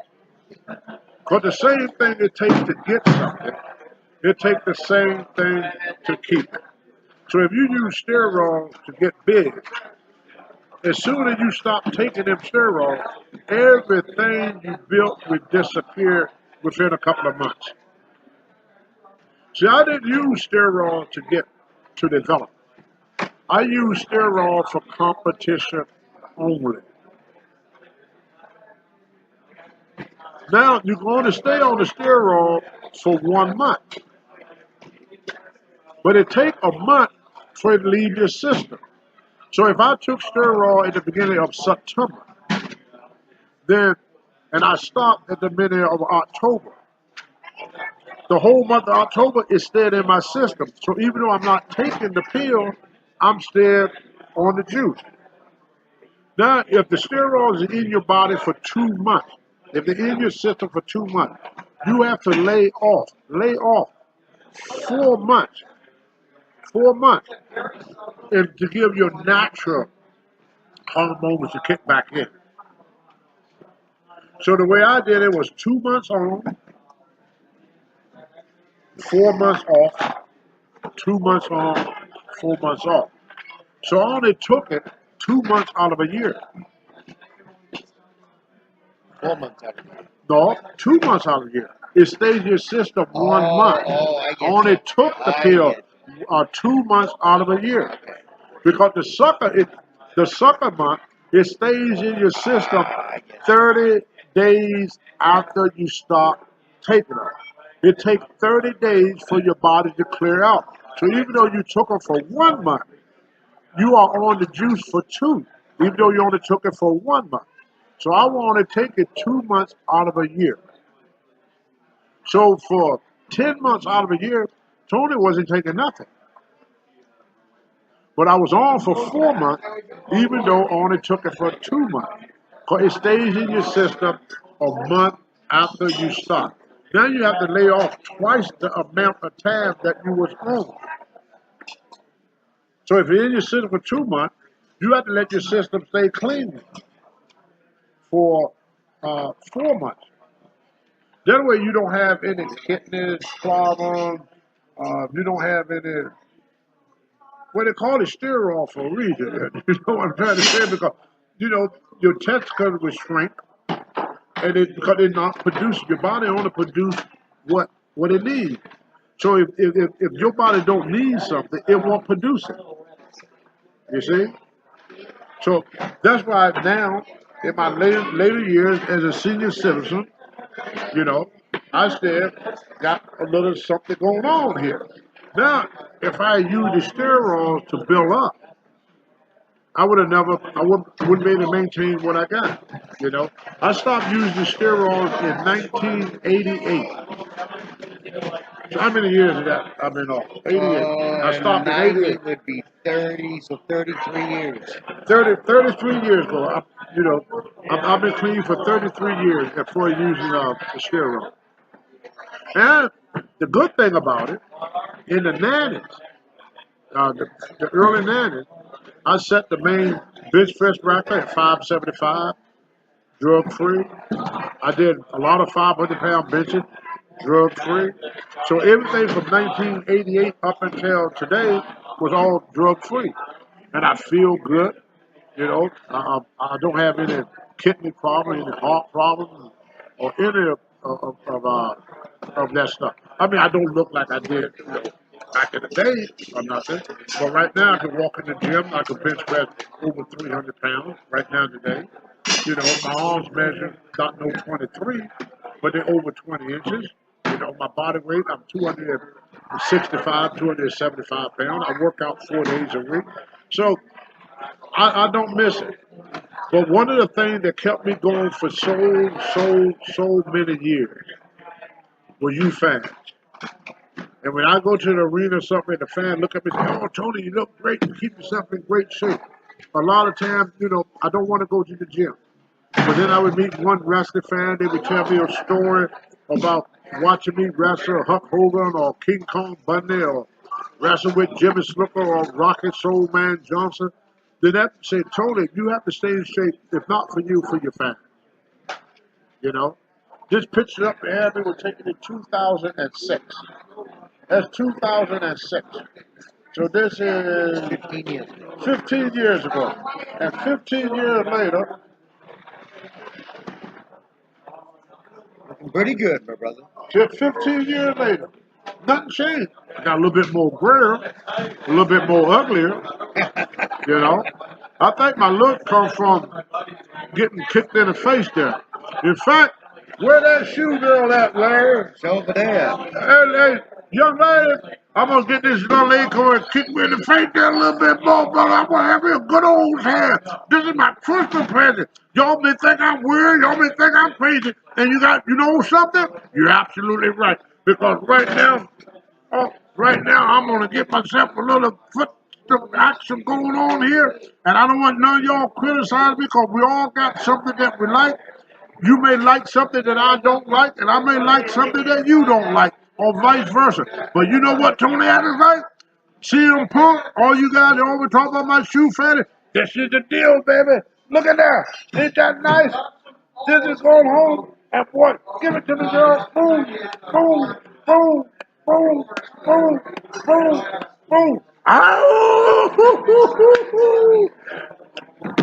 Because the same thing it takes to get something, it takes the same thing to keep it. So if you use steroids to get big, as soon as you stop taking them steroids, everything you built will disappear within a couple of months. See, I didn't use steroids to develop. I use steroids for competition only. Now, you're going to stay on the steroid for 1 month. But it takes a month for it to leave your system. So if I took steroid at the beginning of September, and I stopped at the beginning of October, the whole month of October is still in my system. So even though I'm not taking the pill, I'm still on the juice. Now, if the steroids are in your body for 2 months, if they're in your system for 2 months, you have to lay off 4 months, and to give your natural hormones to kick back in. So the way I did it was 2 months on, 4 months off, 2 months on, 4 months off. So I only took it 2 months out of a year. 4 months out of the year. No, 2 months out of a year. It stays in your system 1 month. I get Only you. took the I pill get 2 months out of a year. Because the sucker month, it stays in your system 30 days after you stop taking it. It takes 30 days for your body to clear out. So even though you took it for 1 month, you are on the juice for 2, even though you only took it for 1 month. So I want to take it 2 months out of a year. So for 10 months out of a year, Tony wasn't taking nothing. But I was on for 4 months, even though I only took it for 2 months. Because it stays in your system a month after you stop. Now you have to lay off twice the amount of time that you was on. So if you're in your system for 2 months, you have to let your system stay clean for 4 months. That way you don't have any kidney problems. You don't have any, well, they call it steroid for a reason. You know what I'm trying to say? Because, you know, your testicles will shrink, and because they're not producing, your body only produces what it needs. So if your body don't need something, it won't produce it. You see? So that's why now, in my later years as a senior citizen, you know, I still got a little something going on here. Now, if I used the steroids to build up, I wouldn't be able to maintain what I got. You know, I stopped using the steroids in 1988. So how many years is that I've been off? 88. I stopped in 88. 90 would be 30, so 33 years. 33 years ago. I've been clean for 33 years before using the steroid. And the good thing about it, in the 90s, the early 90s, I set the main bench press record at 575, drug free. I did a lot of 500-pound benches, drug free. So everything from 1988 up until today was all drug free. And I feel good. You know, I don't have any kidney problems, any heart problems, or any of that stuff. I mean, I don't look like I did, back in the day or nothing. But right now, I can walk in the gym. I can bench press over 300 pounds right now today. My arms measure not no 23, but they're over 20 inches. My body weight, I'm 265, 275 pounds. I work out 4 days a week. So I don't miss it. But one of the things that kept me going for so many years were you fans. And when I go to the arena or something, and the fans look at me and say, "Oh, Tony, you look great. You keep yourself in great shape." A lot of times, I don't want to go to the gym. But then I would meet one wrestling fan. They would tell me a story about watching me wrestle Hulk Hogan or King Kong Bundy or wrestle with Jimmy Snooker or Rocket Soul Man Johnson. Then that say, Tony, you have to stay in shape, if not for you, for your fans. This picture up there, we were taken in 2006. That's 2006. So this is 15 years ago. And 15 years later, Pretty good, my brother. just 15 years later, nothing changed. Got a little bit more grayer, a little bit more uglier. I think my look comes from getting kicked in the face there. In fact, where that shoe girl at, Larry? It's over there. Hey, young lady, I'm gonna get this young lady come and kick me in the face there a little bit more, brother. I'm gonna have me a good old hand. This is my Christmas present. Y'all may think I'm weird, y'all may think I'm crazy, and you know something? You're absolutely right. Because right now, I'm gonna get myself a little foot action going on here, and I don't want none of y'all criticize me because we all got something that we like. You may like something that I don't like, and I may like something that you don't like, or vice versa. But you know what Tony Adams like? CM Punk, all you guys always talk about my shoe fatty. This is the deal, baby. Look at that. Ain't that nice? This is going home, and what? Give it to me, girl. Boom, boom, boom, boom, boom, boom, boom. Ow!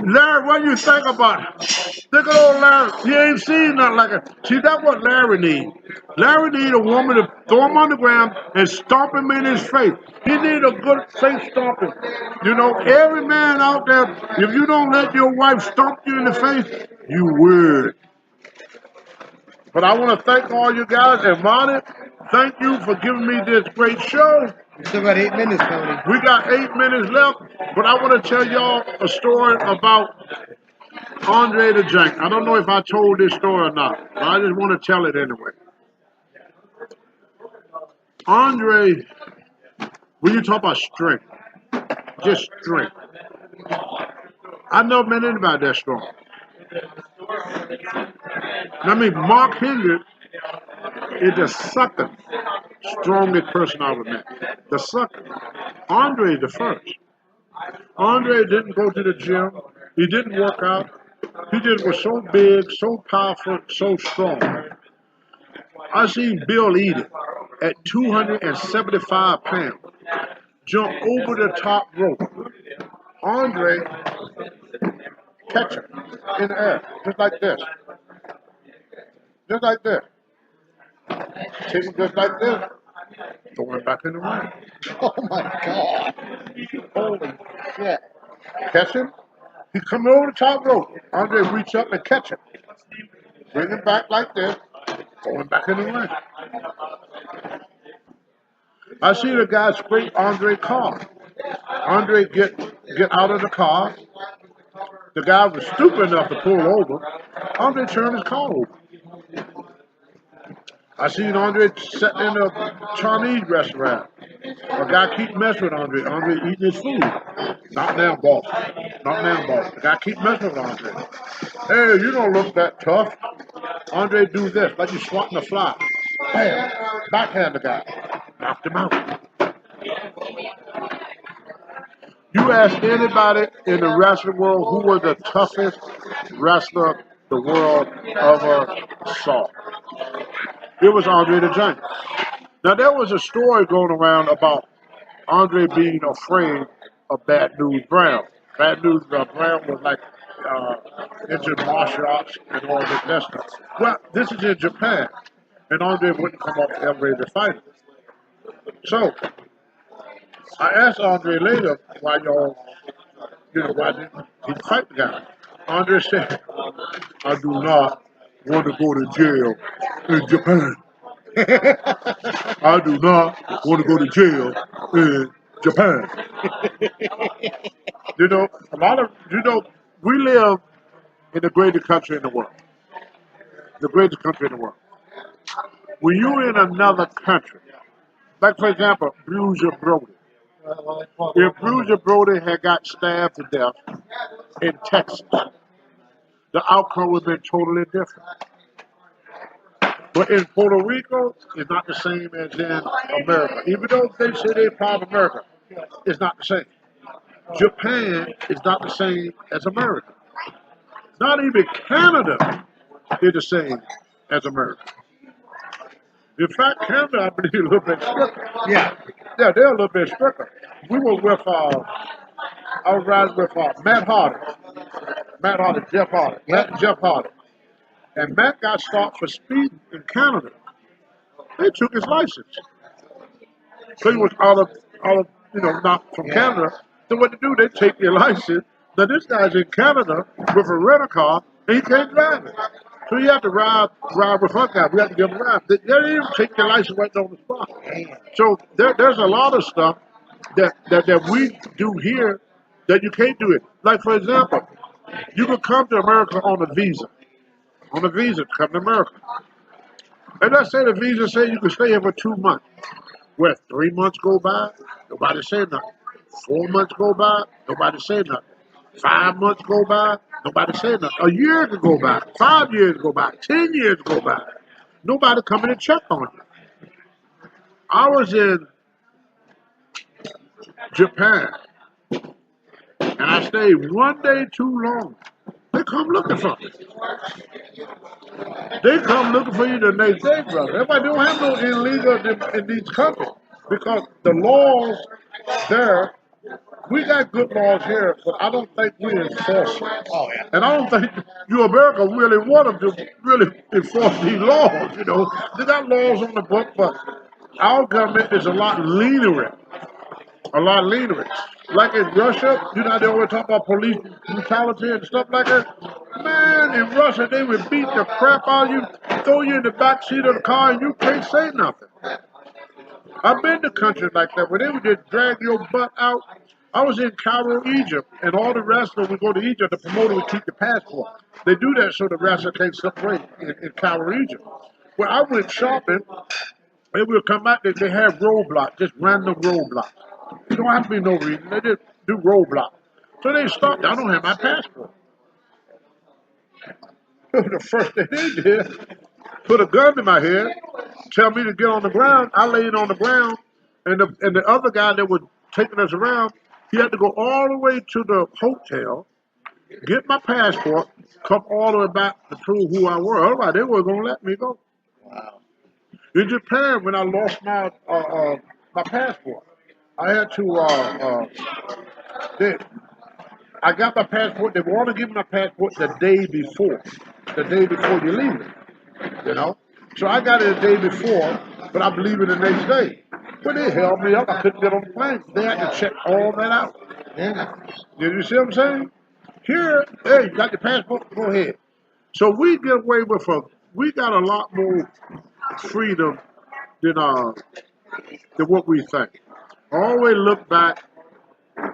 Larry, what do you think about it? Look at old Larry. He ain't seen nothing like it. See, that's what Larry need. Larry need a woman to throw him on the ground and stomp him in his face. He need a good face stomping. Every man out there, if you don't let your wife stomp you in the face, you weird. But I want to thank all you guys. And Monty, thank you for giving me this great show. We still got 8 minutes, Tony. We got 8 minutes left, but I want to tell y'all a story about Andre the Giant. I don't know if I told this story or not, but I just want to tell it anyway. Andre, when you talk about strength, just strength. I never met anybody that strong. I mean, Mark Henry is the second strongest person I ever met. The second. Andre is the first. Andre didn't go to the gym. He didn't work out. He just was so big, so powerful, so strong. I seen Bill Eden at 275 pounds jump over the top rope. Andre catch him in the air, just like this. Just like this. Take him just like this. Throw him back in the ring. Oh my God. Holy shit. Catch him. He come over the top rope. Andre reach up and catch him. Bring him back like this. Throw him back in the ring. I see the guy scrape Andre's car. Andre get out of the car. The guy was stupid enough to pull over. Andre turned his car over. I seen Andre sitting in a Chinese restaurant. A guy keep messing with Andre. Andre eating his food. Not now, boss. Not now, boss. The guy keep messing with Andre. Hey, you don't look that tough. Andre do this, like you swatting a fly. Bam! Backhand the guy. Knocked him out. You ask anybody in the wrestling world who was the toughest wrestler the world ever saw. It was Andre the Giant. Now, there was a story going around about Andre being afraid of Bad News Brown. Bad News Brown was like into martial arts and all this stuff. Well, this is in Japan, and Andre wouldn't come off the elevator to fight him. So I asked Andre later why y'all, why didn't he fight the guy? Andre said, I do not want to go to jail in Japan. I do not want to go to jail in Japan. We live in the greatest country in the world. The greatest country in the world. When you're in another country, like for example, Bruiser Brody. If Bruiser Brody had got stabbed to death in Texas, the outcome would have been totally different. But in Puerto Rico, it's not the same as in America. Even though they say they're part of America, it's not the same. Japan is not the same as America. Not even Canada is the same as America. In fact, Canada, I believe, is a little bit stricter. Yeah. Yeah, they're a little bit stricter. We were with, I was riding with Matt Hardy. Jeff Hardy. Matt and Jeff Hardy. And Matt got stopped for speeding in Canada. They took his license. So he was out of not from Canada. So what to do, they take your license. Now this guy's in Canada with a rental car, and he can't drive it. So you have to ride with our guy. We have to give him a ride. They didn't even take your license right on the spot. So there's a lot of stuff that we do here that you can't do it. Like for example, you can come to America on a visa. On a visa to come to America. And let's say the visa say you can stay here for 2 months. Where 3 months go by, nobody say nothing. 4 months go by, nobody say nothing. 5 months go by, nobody say nothing. A year could go by, 5 years go by, 10 years go by. Nobody coming to check on you. I was in Japan, and I stayed 1 day too long. They come looking for me. They come looking for you the next day, brother. Everybody don't have no illegal in these countries because the laws there, we got good laws here, but I don't think we enforce them. Oh, yeah. And I don't think you America really want them to really enforce these laws. They got laws on the book, but our government is a lot lenient. A lot lenient. Like in Russia, they always talk about police brutality and stuff like that. Man, in Russia, they would beat the crap out of you, throw you in the back seat of the car, and you can't say nothing. I've been to countries like that where they would just drag your butt out. I was in Cairo, Egypt, and all the wrestlers would go to Egypt. The promoter would keep the passport. They do that so the wrestler can't separate in Cairo, Egypt. Well, I went shopping, and we'll come back, they have roadblocks, just random roadblocks. There don't have to be no reason. They just do roadblocks. So they stopped. I don't have my passport. The first thing they did, put a gun to my head, tell me to get on the ground. I laid on the ground, and the other guy that was taking us around, he had to go all the way to the hotel, get my passport, come all the way back to prove who I was. Otherwise, they weren't going to let me go. Wow. In Japan, when I lost my passport, I had to, I got my passport. They want to give me my passport the day before you leave it, So I got it the day before, but I'm leaving the next day. But they held me up. I couldn't get on the plane. They had to check all that out. Yeah. You see what I'm saying? Here, hey, you got your passport? Go ahead. So we get away with we got a lot more freedom than what we think. I always look back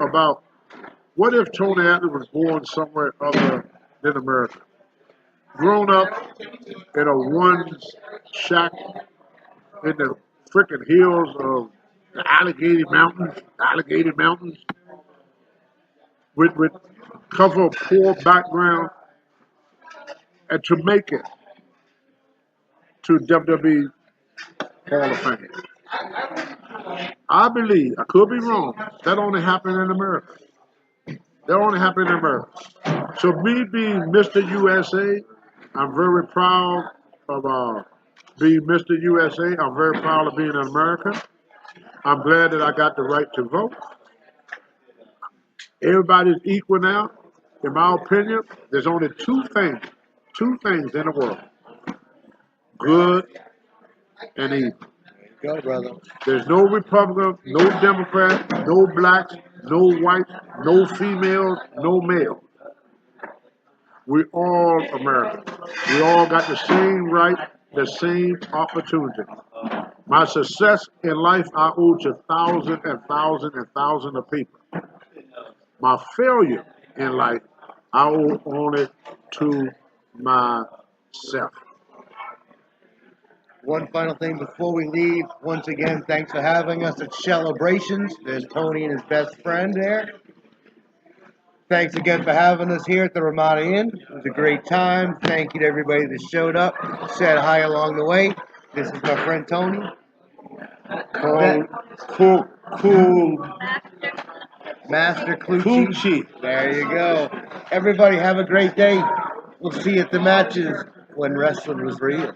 about what if Tony Atlas was born somewhere other than America? Grown up in a one shack in the freaking hills of the Allegheny Mountains, with cover of poor background, and to make it to WWE Hall of Fame. I believe, I could be wrong, that only happened in America. That only happened in America. So me being Mr. USA, I'm very proud of being Mr. USA. I'm very proud of being an American. I'm glad that I got the right to vote. Everybody's equal now. In my opinion, there's only two things in the world: good and evil. Go, brother. There's no Republican, no Democrat, no blacks, no whites, no females, no males. We all Americans. We all got the same right, the same opportunity. My success in life I owe to thousands and thousands and thousands of people. My failure in life I owe only to myself. One final thing before we leave. Once again, thanks for having us at Celebrations. There's Tony and his best friend there. Thanks again for having us here at the Ramada Inn. It was a great time. Thank you to everybody that showed up, said hi along the way. This is my friend Tony. Cool. Master Clucci. Coochie. There you go. Everybody have a great day. We'll see you at the matches when wrestling was real.